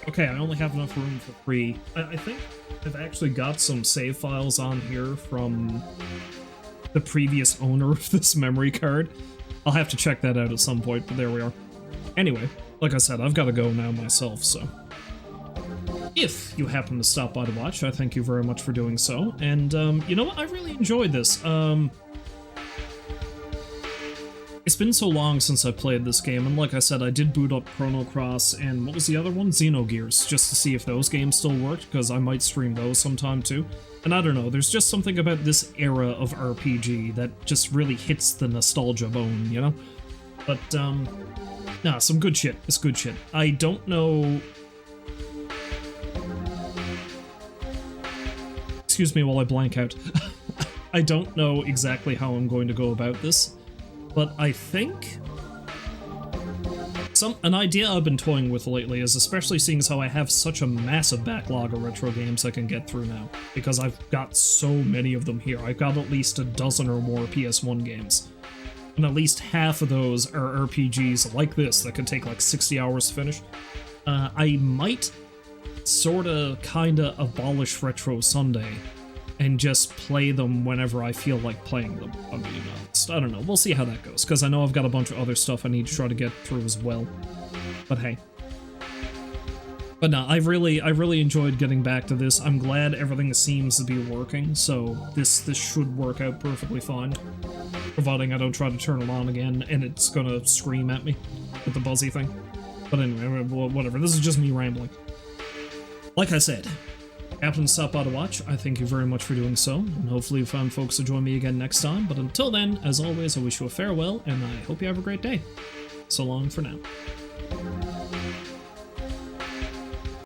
Okay, I only have enough room for 3. I think I've actually got some save files on here from the previous owner of this memory card. I'll have to check that out at some point, but there we are. Anyway, like I said, I've got to go now myself, so... If you happen to stop by to watch, I thank you very much for doing so, and, you know what, I really enjoyed this. It's been so long since I played this game, and like I said, I did boot up Chrono Cross, and what was the other one? Xenogears, just to see if those games still worked, because I might stream those sometime too. And I don't know, there's just something about this era of RPG that just really hits the nostalgia bone, you know? But, nah, some good shit. It's good shit. I don't know... Excuse me while I blank out. I don't know exactly how I'm going to go about this, but I think... An idea I've been toying with lately is especially seeing as how I have such a massive backlog of retro games I can get through now, because I've got so many of them here. I've got at least a dozen or more PS1 games, and at least half of those are RPGs like this that can take like 60 hours to finish. I might sorta kinda abolish Retro Sunday and just play them whenever I feel like playing them, I'm being honest. I don't know, we'll see how that goes, because I know I've got a bunch of other stuff I need to try to get through as well. But hey. But no, I really enjoyed getting back to this. I'm glad everything seems to be working, so this should work out perfectly fine. Providing I don't try to turn it on again and it's gonna scream at me with the buzzy thing. But anyway, whatever, this is just me rambling. Like I said, Captain Stop By to Watch, I thank you very much for doing so, and hopefully you found folks to join me again next time, but until then, as always, I wish you a farewell, and I hope you have a great day. So long for now.